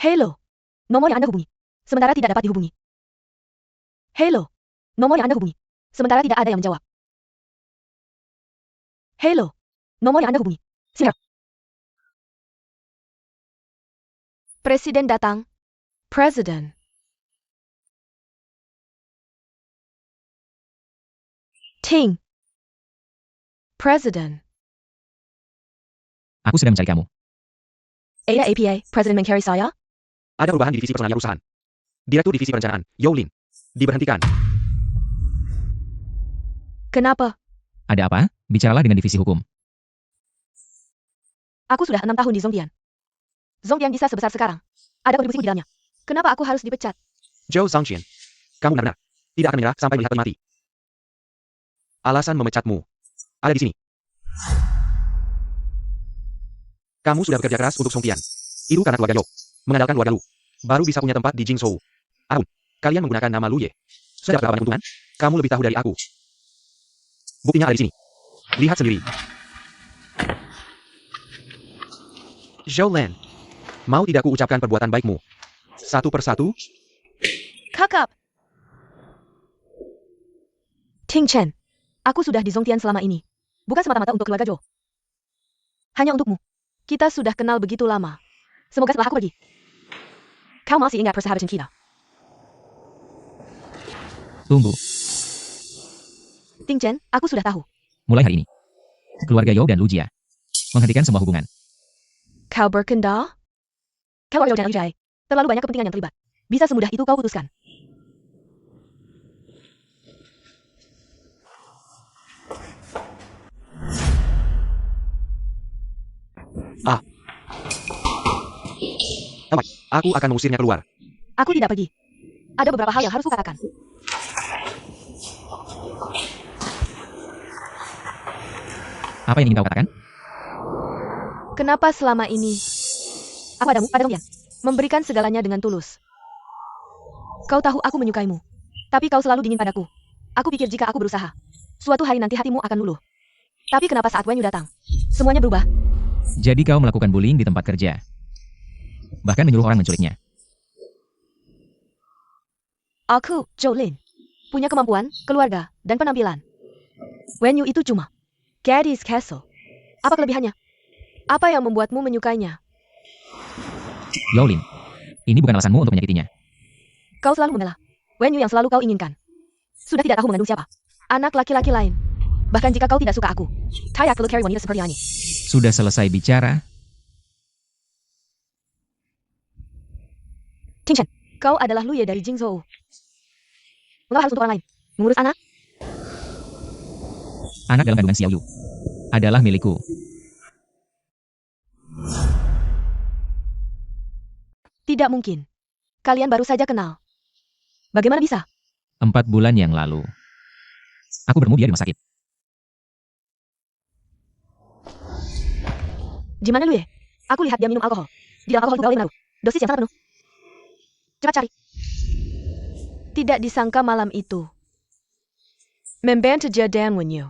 Hello. Nomor yang Anda hubungi sementara tidak dapat dihubungi. Hello. Nomor yang Anda hubungi sementara tidak ada yang menjawab. Hello. Nomor yang Anda hubungi. Siap. Presiden datang. Presiden. Ting. Presiden. Aku sedang mencari kamu. Ada APA, Presiden mencari saya? Ada perubahan di divisi personalia perusahaan. Direktur divisi perencanaan, Yolin, diberhentikan. Kenapa? Ada apa? Bicaralah dengan divisi hukum. Aku sudah 6 tahun di Zongdian. Zongdian bisa sebesar sekarang. Ada kontribusi di dalamnya. Kenapa aku harus dipecat? Zhou Zhangqian, kamu benar-benar tidak akan menyerah sampai melihat mati. Alasan memecatmu ada di sini. Kamu sudah bekerja keras untuk Songtian. Itu karena keluarga Lo. Mengandalkan keluarga Lu. Baru bisa punya tempat di Jingzhou. Ahun, kalian menggunakan nama Luye. Sudah dapat berapa banyak keuntungan? Kamu lebih tahu dari aku. Buktinya ada di sini. Lihat sendiri. Zhou Len, mau tidak kuucapkan perbuatan baikmu? Satu persatu? Kakak. Ting Chen, aku sudah di Zongtian selama ini. Bukan semata-mata untuk keluarga Zhou. Hanya untukmu. Kita sudah kenal begitu lama. Semoga setelah aku pergi, kau masih ingat persahabatan kita. Tunggu, Ting Chen, aku sudah tahu. mulai hari ini, keluarga Yao dan Lu Jia menghentikan semua hubungan. Kau berkendak? Keluarga Zhou dan Liu Jai, terlalu banyak kepentingan yang terlibat. Bisa semudah itu kau putuskan. Aku akan mengusirnya keluar. Aku tidak pergi. Ada beberapa hal yang harus kukatakan. Apa yang ingin kau katakan? Kenapa selama ini aku padamu, pada Zongtian, memberikan segalanya dengan tulus. Kau tahu aku menyukaimu, tapi kau selalu dingin padaku. Aku pikir jika aku berusaha, suatu hari nanti hatimu akan luluh. Tapi kenapa saat Wen Yu datang, semuanya berubah? Jadi kau melakukan bullying di tempat kerja. Bahkan menyuruh orang menculiknya. Aku, Zhou Lin, punya kemampuan, keluarga, dan penampilan. Wen Yu itu cuma gadis castle. Apa kelebihannya? Apa yang membuatmu menyukainya? Yao Lin, ini bukan alasanmu untuk menyakitinya. Kau selalu mengalah. Wen Yu yang selalu kau inginkan. Sudah tidak tahu mengandung siapa. Anak laki-laki lain. Bahkan jika kau tidak suka aku, kayak perlu carry wanita seperti Ani. Sudah selesai bicara, Ting Chen, kau adalah Lu Ye dari Jingzhou. Mengapa harus untuk orang lain? Mengurus anak? anak dalam kandungan Xiao Yu adalah milikku. Tidak mungkin. Kalian baru saja kenal. Bagaimana bisa? 4 bulan yang lalu, aku bertemu dia di rumah sakit. Gimana Lu Ye? Aku lihat dia minum alkohol. Di dalam alkohol itu menaruh dosis yang sangat penuh. Cepat cari. Tidak disangka malam itu membantu Jadan Wen Yu.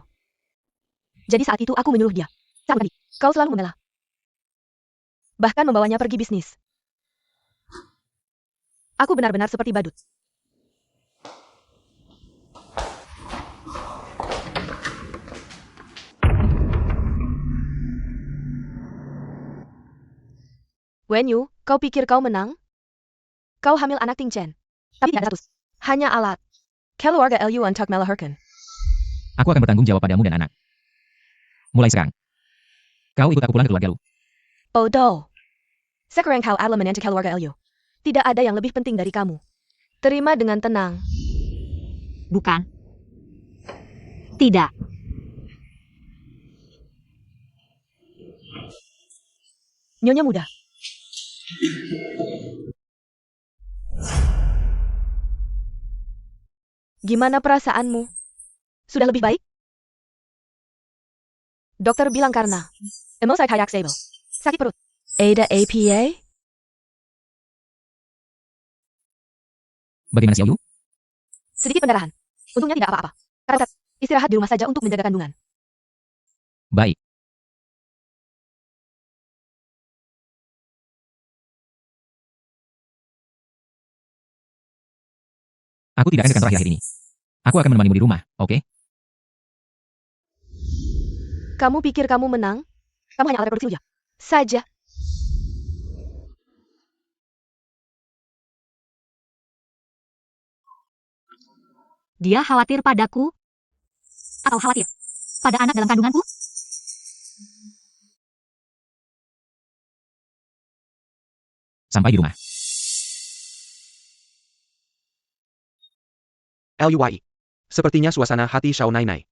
Jadi saat itu aku menyuruh dia. Sang tadi, kau selalu mengalah. Bahkan membawanya pergi bisnis. Aku benar-benar seperti badut. Wen Yu, kau pikir kau menang? Kau hamil anak Ting Chen. Tapi tidak ada status. Hanya alat. Keluarga Lu untuk melahirkan. Aku akan bertanggung jawab padamu dan anak. Mulai sekarang, kau ikut aku pulang ke keluarga Lu. Bodoh. Sekarang kau adalah menantu keluarga Lu. Tidak ada yang lebih penting dari kamu. Terima dengan tenang. Bukan. Tidak. Nyonya muda. Gimana perasaanmu? Sudah lebih baik? Dokter bilang karena emosi kayak stable. Sakit perut. Ada APA? Bagaimana Xiao Yu? Sedikit pendarahan. Untungnya tidak apa-apa. Karena istirahat di rumah saja untuk menjaga kandungan. Baik. Aku tidak akan ke kantor akhir-akhir ini. Aku akan menemanimu di rumah, oke? Kamu pikir kamu menang? Kamu hanya alat reproduksi saja. Dia khawatir padaku? Atau khawatir pada anak dalam kandunganku? Sampai di rumah. LUI. Sepertinya suasana hati Xiao Nainai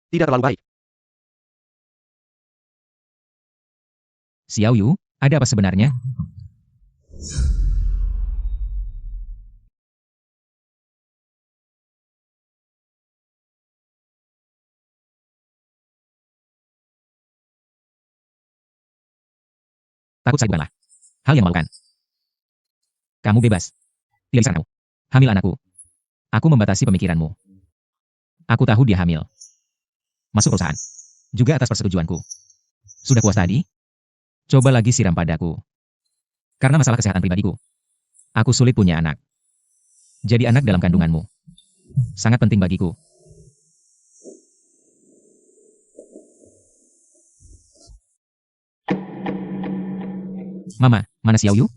tidak terlalu baik. Xiao Yu, ada apa sebenarnya? Takut saya bukanlah hal yang memalukan. Kamu bebas. Tidak bisa kamu. Hamil anakku. Aku membatasi pemikiranmu. Aku tahu dia hamil. Masuk perusahaan. Juga atas persetujuanku. Sudah puas tadi? Coba lagi siram padaku. Karena masalah kesehatan pribadiku. Aku sulit punya anak. Jadi anak dalam kandunganmu. Sangat penting bagiku. Mama, mana Xiao Yu?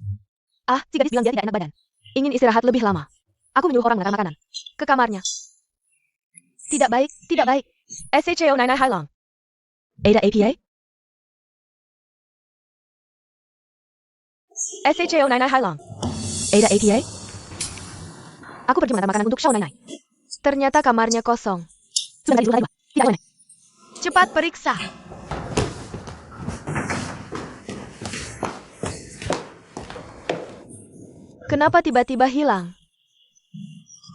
Ah, si gadis bilang dia tidak enak badan. Ingin istirahat lebih lama. Aku menyuruh orang mengantar makanan. Ke kamarnya. Tidak baik, tidak baik. SHO 99 Hailong. Ada APA? SHO 99 Hailong. Ada APA? Aku pergi mengantar makanan untuk Xiao 99. Ternyata kamarnya kosong. Sudah tadi dulu. Tidak boleh. Cepat periksa. Kenapa tiba-tiba hilang?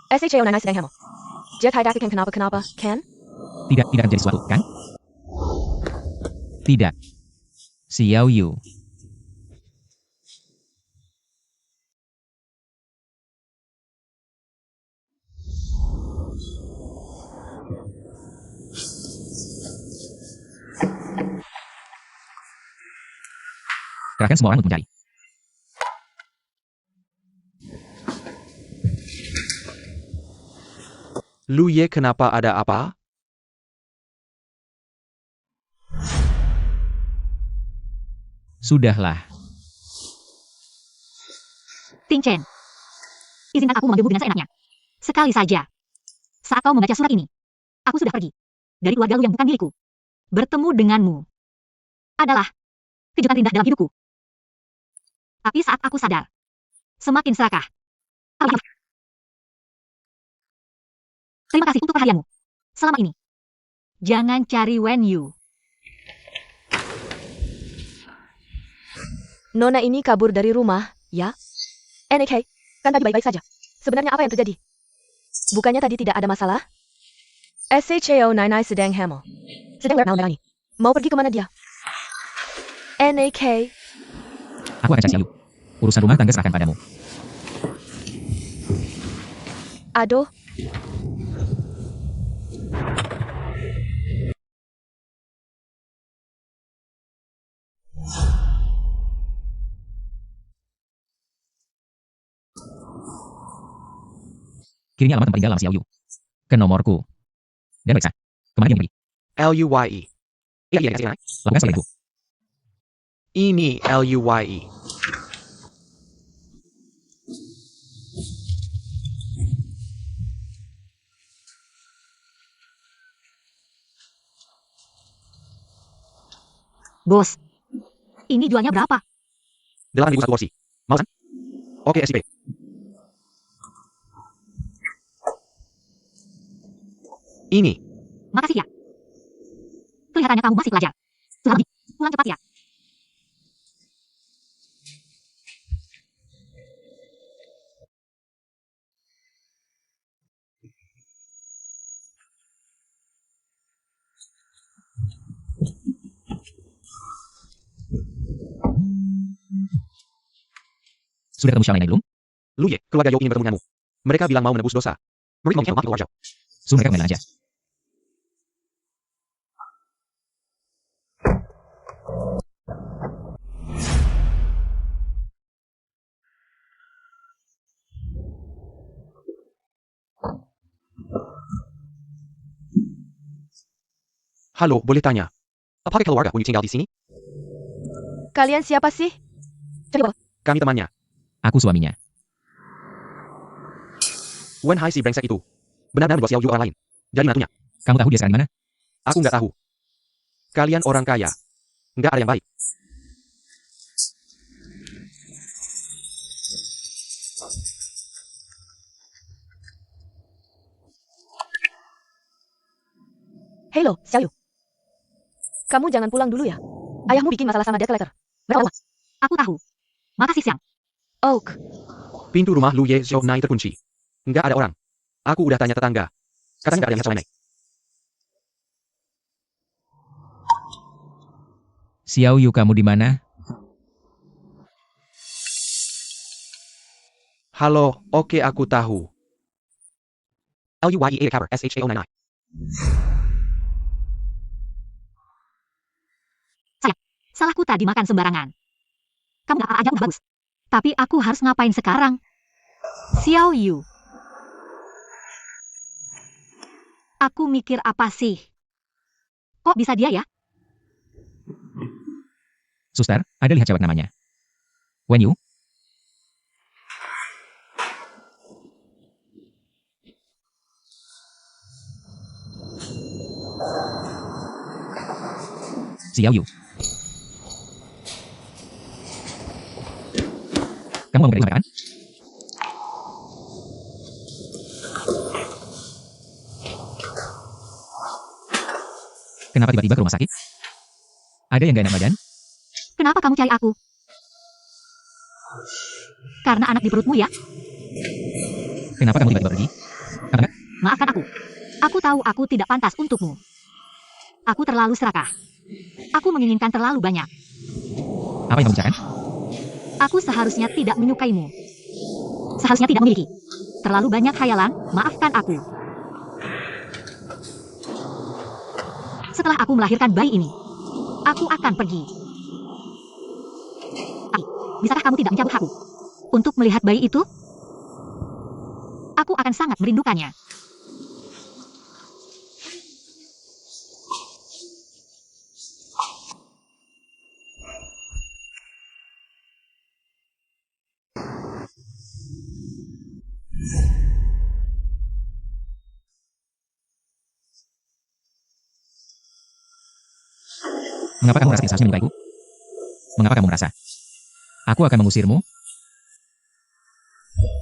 SHO 99 sedang hamil. Jet Hidaki Ken kenapa? Ken? Tidak terjadi sesuatu, kan? Tidak. Xiao Yu. Kerahkan semua orang untuk mencari. Lu Ye, kenapa, ada apa? Sudahlah. Ting Chen. Izinkan aku memanggilmu dengan seenaknya. Sekali saja. Saat kau membaca surat ini, aku sudah pergi. Dari keluarga lu yang bukan milikku. Bertemu denganmu adalah kejutan terindah dalam hidupku. Tapi saat aku sadar, semakin serakah. Terima kasih untuk perhatianmu. Selama ini. Jangan cari Wen Yu. Nona ini kabur dari rumah, ya? NK, kan tadi baik-baik saja. Sebenarnya apa yang terjadi? Bukannya tadi tidak ada masalah? SHO 99 sedang hamil. Sedang berapa ini? Mau pergi kemana dia? NK. Aku akan cari Xiao Yu. Urusan rumah tangga serahkan padamu. Aduh. Kirimnya alamat tempat tinggal Xiao Yu. Ke nomorku. Dan periksa. Kemana dia pergi? LUYE. Iya, kasih. Lakukan sebagai ibu. Ini LUYE. Bos, ini jualnya berapa? 8.000 satu porsi. Mau kan? Oke, SIP. Ini. Makasih ya. Kelihatannya kamu masih pelajar. Sudah lebih. Pulang cepat ya. Sudah ketemu Xiao 99 belum? Lu Ye, keluarga Yo ingin bertemu denganmu. Mereka bilang mau menebus dosa. Mereka mau maaf keluarga. Suruh mereka pengadilan aja. Halo, boleh tanya? Apakah keluarga Wu tinggal di sini? Kalian siapa sih? Kami temannya. Aku suaminya. Wen Hai si brengsek itu. Benar-benar buat Xiao Yu orang lain. Jadi menantunya. Kamu tahu dia sekarang di mana? Aku nggak tahu. Kalian orang kaya. Nggak ada yang baik. Halo, Xiao Yu. Kamu jangan pulang dulu ya. Ayahmu bikin masalah sama debt collector. Berapa lama? Aku tahu. Makasih Xiang. Oak. Pintu rumah Lu Ye Xiao Nai terkunci. Nggak ada orang. Aku udah tanya tetangga. Katanya nggak ada yang lihat nenek. Xiao Yu, kamu di mana? Halo, oke aku tahu. LUYE cover SHAO99. Salahku tadi makan sembarangan. Kamu apa aja udah bagus. Tapi aku harus ngapain sekarang? Xiao Yu. Aku mikir apa sih? Kok bisa dia ya? Suster, ada lihat cewek namanya. Wen Yu? Xiao Yu. Kamu mau mencari makan? Kenapa tiba-tiba ke rumah sakit? Ada yang gak enak badan? Kenapa kamu cari aku? Karena anak di perutmu ya? Kenapa kamu tiba-tiba pergi? Maafkan aku. Aku tahu aku tidak pantas untukmu. Aku terlalu serakah. Aku menginginkan terlalu banyak. Apa yang kamu bicarakan? Aku seharusnya tidak menyukaimu. Seharusnya tidak memiliki. Terlalu banyak khayalan, maafkan aku. Setelah aku melahirkan bayi ini, aku akan pergi. Tapi, bisakah kamu tidak mencabut hakku untuk melihat bayi itu? Aku akan sangat merindukannya. Mengapa kamu merasa tidak seharusnya menyukaiku? Mengapa kamu merasa aku akan mengusirmu?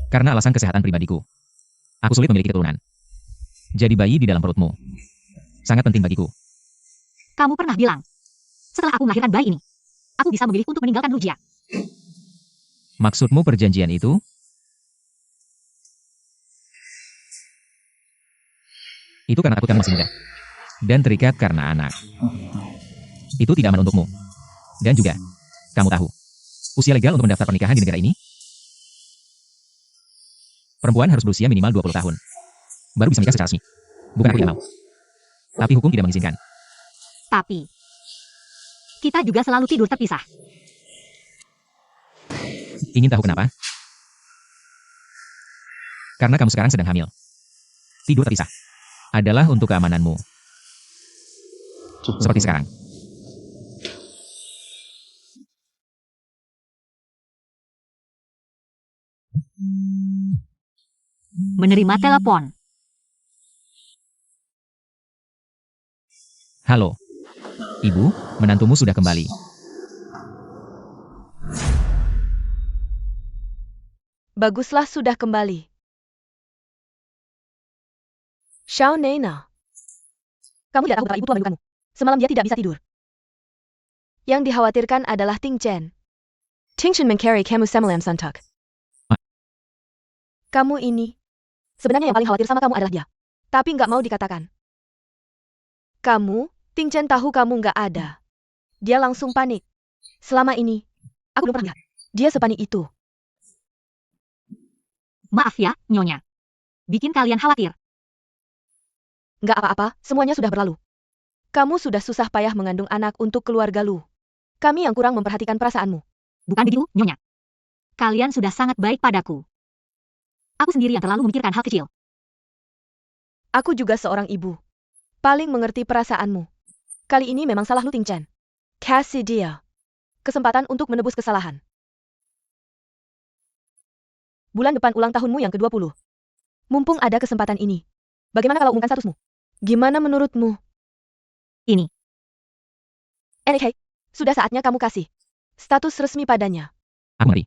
Karena alasan kesehatan pribadiku. Aku sulit memiliki keturunan. Jadi bayi di dalam perutmu sangat penting bagiku. Kamu pernah bilang, setelah aku melahirkan bayi ini, aku bisa memilih untuk meninggalkan Lujia. Maksudmu perjanjian itu? Itu karena aku masih muda. Dan terikat karena anak. Itu tidak aman untukmu. Dan juga, kamu tahu, usia legal untuk mendaftar pernikahan di negara ini? Perempuan harus berusia minimal 20 tahun. Baru bisa menikah secara resmi. Bukan aku yang mau. Tapi hukum tidak mengizinkan. Tapi, kita juga selalu tidur terpisah. Ingin tahu kenapa? Karena kamu sekarang sedang hamil. Tidur terpisah adalah untuk keamananmu. Seperti sekarang. Menerima telepon. Halo. Ibu, menantumu sudah kembali. Baguslah sudah kembali. Xiao Nena. Kamu tidak tahu betapa ibu tua menunggu kamu. Semalam dia tidak bisa tidur. Yang dikhawatirkan adalah Ting Chen. Ting Chen mencari kamu semalam santak. Kamu ini. Sebenarnya yang paling khawatir sama kamu adalah dia. Tapi nggak mau dikatakan. Kamu, Ting Chen tahu kamu nggak ada. Dia langsung panik. Selama ini, aku belum pernah lihat. Dia sepanik itu. Maaf ya, Nyonya. Bikin kalian khawatir. Nggak apa-apa, semuanya sudah berlalu. Kamu sudah susah payah mengandung anak untuk keluarga Lu. Kami yang kurang memperhatikan perasaanmu. Bukan begitu, Nyonya. Kalian sudah sangat baik padaku. Aku sendiri yang terlalu memikirkan hal kecil. Aku juga seorang ibu. Paling mengerti perasaanmu. Kali ini memang salah Lu, Ting Chen. Kasih dia kesempatan untuk menebus kesalahan. Bulan depan ulang tahunmu yang ke-20. Mumpung ada kesempatan ini. Bagaimana kalau umumkan statusmu? Gimana menurutmu? Ini. Anyway, sudah saatnya kamu kasih status resmi padanya. Aku ngerti.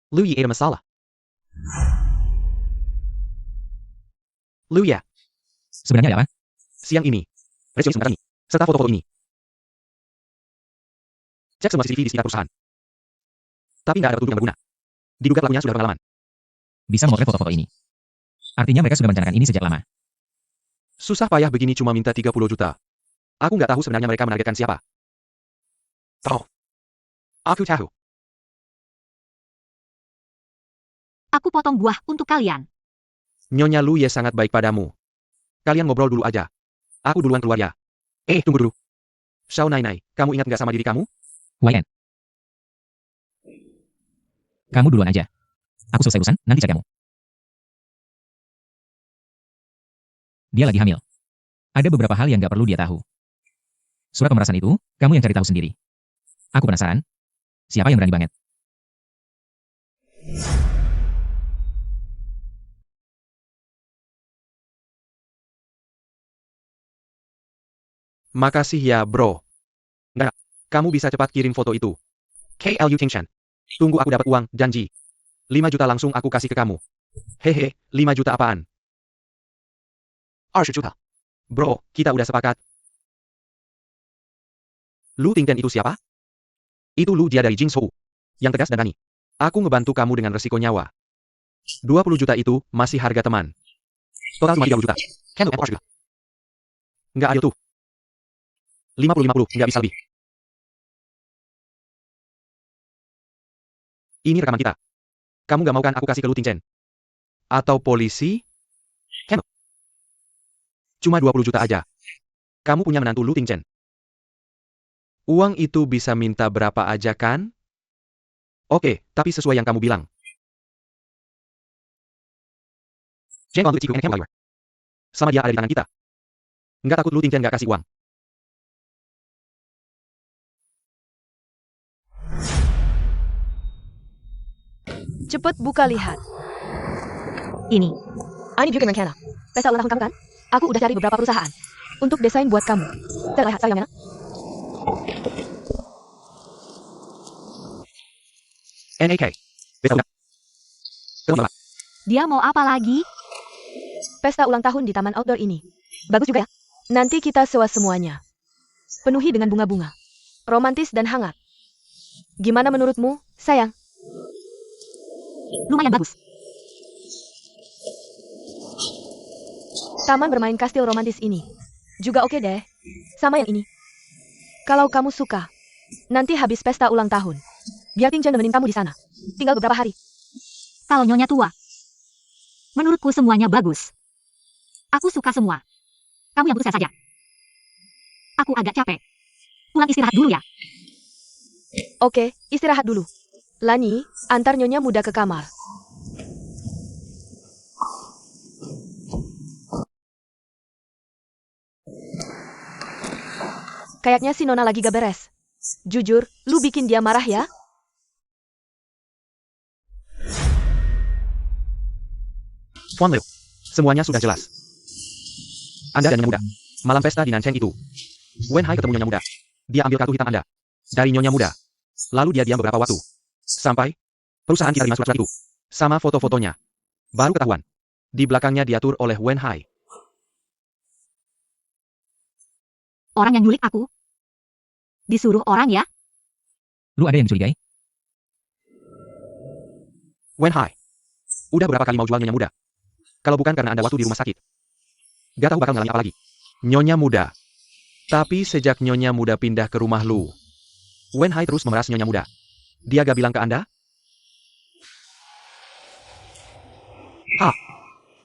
Lu Yi ada masalah. Lu ya, Sebenarnya ada apa? siang ini. Resume sebentar ini. Serta foto-foto ini. Cek semua CCTV di sekitar perusahaan. Tapi nggak ada petunjuk yang berguna. Diduga pelakunya sudah berpengalaman. Bisa memotret foto-foto ini. Artinya mereka sudah merencanakan ini sejak lama. Susah payah begini cuma minta 30 juta. Aku nggak tahu sebenarnya mereka menargetkan siapa. Tahu. Aku tahu. Aku potong buah untuk kalian. Nyonya Lu Ye sangat baik padamu. Kalian ngobrol dulu aja. Aku duluan keluar ya. Tunggu dulu. Xiao Nainai, kamu ingat nggak sama diri kamu? YN. Kamu duluan aja. Aku selesai urusan, nanti cek kamu. Dia lagi hamil. Ada beberapa hal yang nggak perlu dia tahu. Surat pemerasan itu, kamu yang cari tahu sendiri. Aku penasaran. Siapa yang berani banget? Makasih ya, bro. Nggak, kamu bisa cepat kirim foto itu. KLU Tingshan. Tunggu aku dapat uang, janji. 5 juta langsung aku kasih ke kamu. Hehe, 5 juta apaan? 20 juta. Bro, kita udah sepakat. Lu Tingten itu siapa? Itu Lu Jia dari Jingzhou. Yang tegas dan berani. Aku ngebantu kamu dengan resiko nyawa. 20 juta itu masih harga teman. Total cuma 30 juta. Kan lu juga. Nggak adil tuh. 50-50, nggak bisa lebih. Ini rekaman kita. Kamu nggak mau kan aku kasih ke Lu Tingchen? Atau polisi? Kan? Cuma 20 juta aja. Kamu punya menantu Lu Tingchen. Uang itu bisa minta berapa aja kan? Oke, tapi sesuai yang kamu bilang. Sama dia ada di tangan kita. Nggak takut Lu Tingchen nggak kasih uang. Cepet buka lihat. Ini. Ini juga Mankana. Pesta ulang tahun kamu kan? Aku udah cari beberapa perusahaan untuk desain buat kamu. Terlihat saya yang mana? NAK. Pesta ulang. Dia mau apa lagi? Pesta ulang tahun di taman outdoor ini. Bagus juga ya. Nanti kita sewa semuanya. Penuhi dengan bunga-bunga. Romantis dan hangat. Gimana menurutmu, sayang? Lumayan bagus. Taman bermain kastil romantis ini. Juga oke deh. Sama yang ini. Kalau kamu suka, nanti habis pesta ulang tahun, biar Tingchen nemenin kamu di sana. Tinggal beberapa hari. Kalau nyonya tua. Menurutku semuanya bagus. Aku suka semua. Kamu yang putuskan saja. Aku agak capek. Pulang istirahat dulu ya. Oke, istirahat dulu. Lani, antar nyonya muda ke kamar. Kayaknya si Nona lagi gak beres. Jujur, lu bikin dia marah ya? Tuan Liu, semuanya sudah jelas. Anda dan Nyonya Muda. Malam pesta di Nancheng itu. Wen Hai ketemu Nyonya Muda. Dia ambil kartu hitam Anda. Dari Nyonya Muda. Lalu dia diam beberapa waktu. Sampai perusahaan kita terima surat itu. Sama foto-fotonya. Baru ketahuan. Di belakangnya diatur oleh Wen Hai. Orang yang nyulik aku. Disuruh orang ya? Lu ada yang dicurigai? Wen Hai. Udah berapa kali mau jual Nyonya Muda? Kalau bukan karena Anda waktu di rumah sakit. Gak tahu bakal ngalami apa lagi. Nyonya Muda. Tapi sejak Nyonya Muda pindah ke rumah Lu, Wen Hai terus memeras Nyonya Muda. Dia gak bilang ke Anda?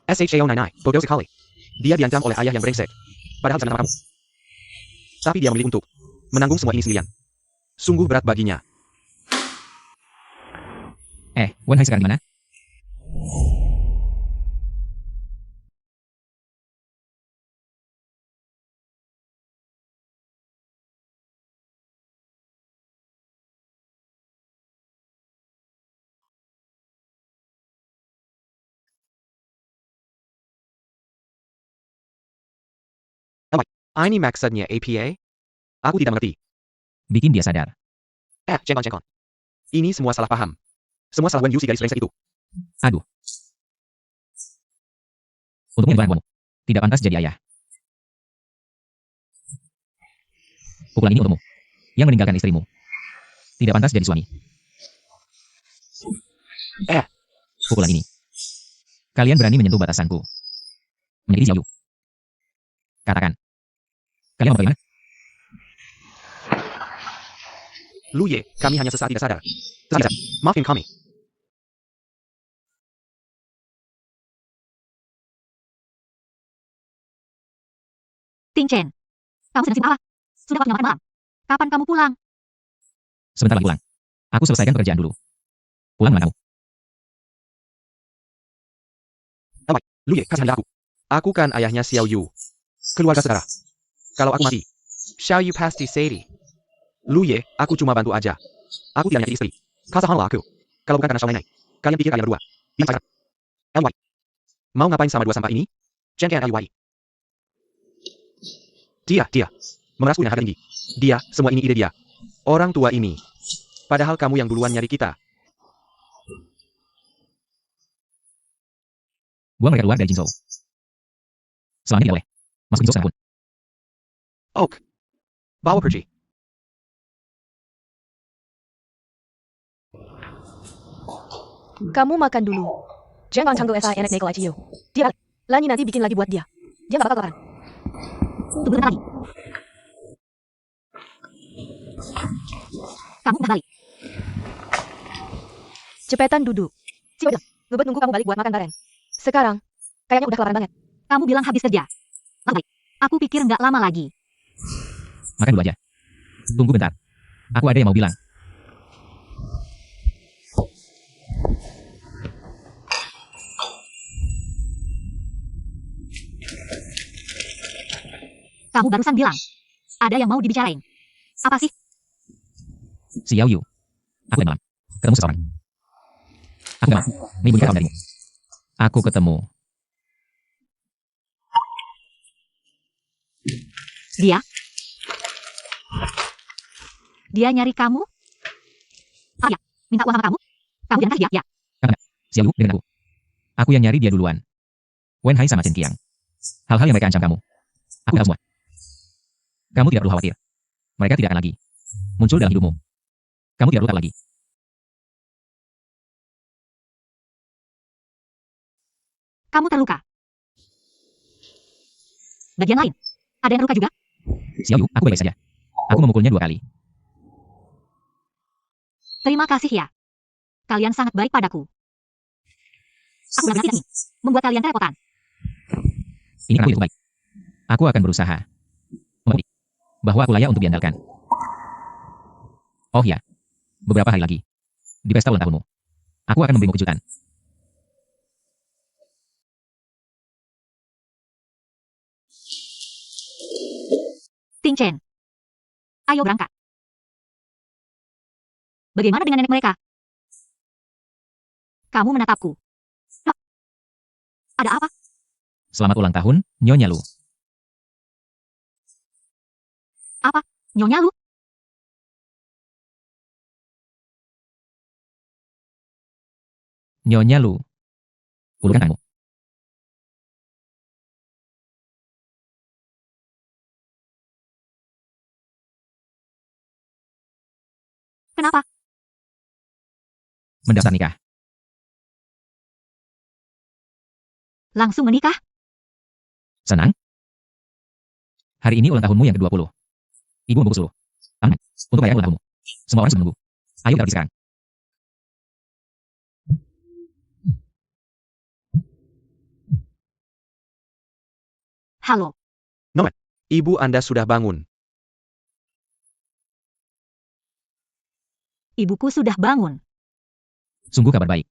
SHAO99, bodoh sekali. Dia diancam oleh ayah yang brengsek. Padahal sama kamu. Tapi dia memilih untuk menanggung semua ini sendirian. Sungguh berat baginya. Wen Hai sekarang di mana? Ini maksudnya APA? Aku tidak mengerti. Bikin dia sadar. Cengkon. Ini semua salah paham. Semua salah Wen Yu si gadis brengsek itu. Aduh. Untungnya bukan kamu. Tidak pantas jadi ayah. Pukulan ini untukmu. Yang meninggalkan istrimu. Tidak pantas jadi suami. Pukulan ini. Kalian berani menyentuh batasanku. Menyakiti Xiao Yu. Katakan. Kalian mau bagaimana? Lu Ye, kami hanya sesaat tidak sadar. Maafin kami. Chen, kamu sedang sibuk apa? Sudah waktunya makan malam. Kapan kamu pulang? Sebentar lagi pulang. Aku selesaikan pekerjaan dulu. Pulang dengan kamu. Lu Ye, kasih aku. Aku kan ayahnya Xiao Yu. Keluarga saudara. Kalau aku mati, Xiao Yu pasti sedih. Lu Ye, aku cuma bantu aja. Aku tidak nyakiti istri. Kasahanlah aku. Kalau bukan karena Xiao Nenek, kalian pikir kalian berdua bisa pacaran? LY. Mau ngapain sama dua sampah ini? Chen Ken LY. Dia. Merasku dengan harga tinggi. Dia, semua ini ide dia. Orang tua ini. Padahal kamu yang duluan nyari kita. Buang mereka keluar dari Jinzhou. Selama ini tidak boleh. Masuk Jinzhou sekarang pun. Oak. Bawa pergi. Kamu makan dulu. Jangan canggul SI enak neko ICU. Dia balik. Lani nanti bikin lagi buat dia. Dia gak bakal kelaparan. Tunggu bentar lagi. Kamu udah balik. Cepetan duduk. Si Wajah, ngebet nunggu kamu balik buat makan bareng. Sekarang, kayaknya udah kelaparan banget. Kamu bilang habis kerja. Baik. Aku pikir nggak lama lagi. Makan dulu aja. Tunggu bentar. Aku ada yang mau bilang. Kamu barusan bilang. Ada yang mau dibicarain. Apa sih? Xiao Yu. Aku dan malam. Ketemu seseorang. Aku gak mau menyembunyikan kamu darimu. Aku ketemu. Dia? Dia nyari kamu? Ah ya, minta uang sama kamu? Kamu jangan kasih dia, ya. Xiao Yu dengan aku. Aku yang nyari dia duluan. Wen Hai sama Chen Qiang. Hal-hal yang mereka ancam kamu. Aku tahu semua. Kamu tidak perlu khawatir. Mereka tidak akan lagi muncul dalam hidupmu. Kamu tidak perlu tahu lagi. Kamu terluka. Bagian lain, ada yang terluka juga? Xiao Yu, aku baik saja. Aku memukulnya 2 kali. Terima kasih ya. Kalian sangat baik padaku. Aku benar-benar tidak ingin membuat kalian kerepotan. Ini karena aku baik. Aku akan berusaha membuktikan bahwa aku layak untuk diandalkan. Oh ya, beberapa hari lagi, di pesta ulang tahunmu, aku akan memberimu kejutan. Ting Chen. Ayo berangkat. Bagaimana dengan nenek mereka? Kamu menatapku. Loh, ada apa? Selamat ulang tahun, Nyonya Lu. Apa? Nyonya Lu? Nyonya Lu. Ulurkan tanganmu. Kenapa? Mendaftar nikah. Langsung menikah? Senang? Hari ini ulang tahunmu yang ke-20. Ibu membungkus lu. Aman. Untuk merayakan ulang tahunmu. Semua orang sudah menunggu. Ayo kita pergi sekarang. Halo. Ibu Anda sudah bangun. Ibuku sudah bangun. Sungguh kabar baik.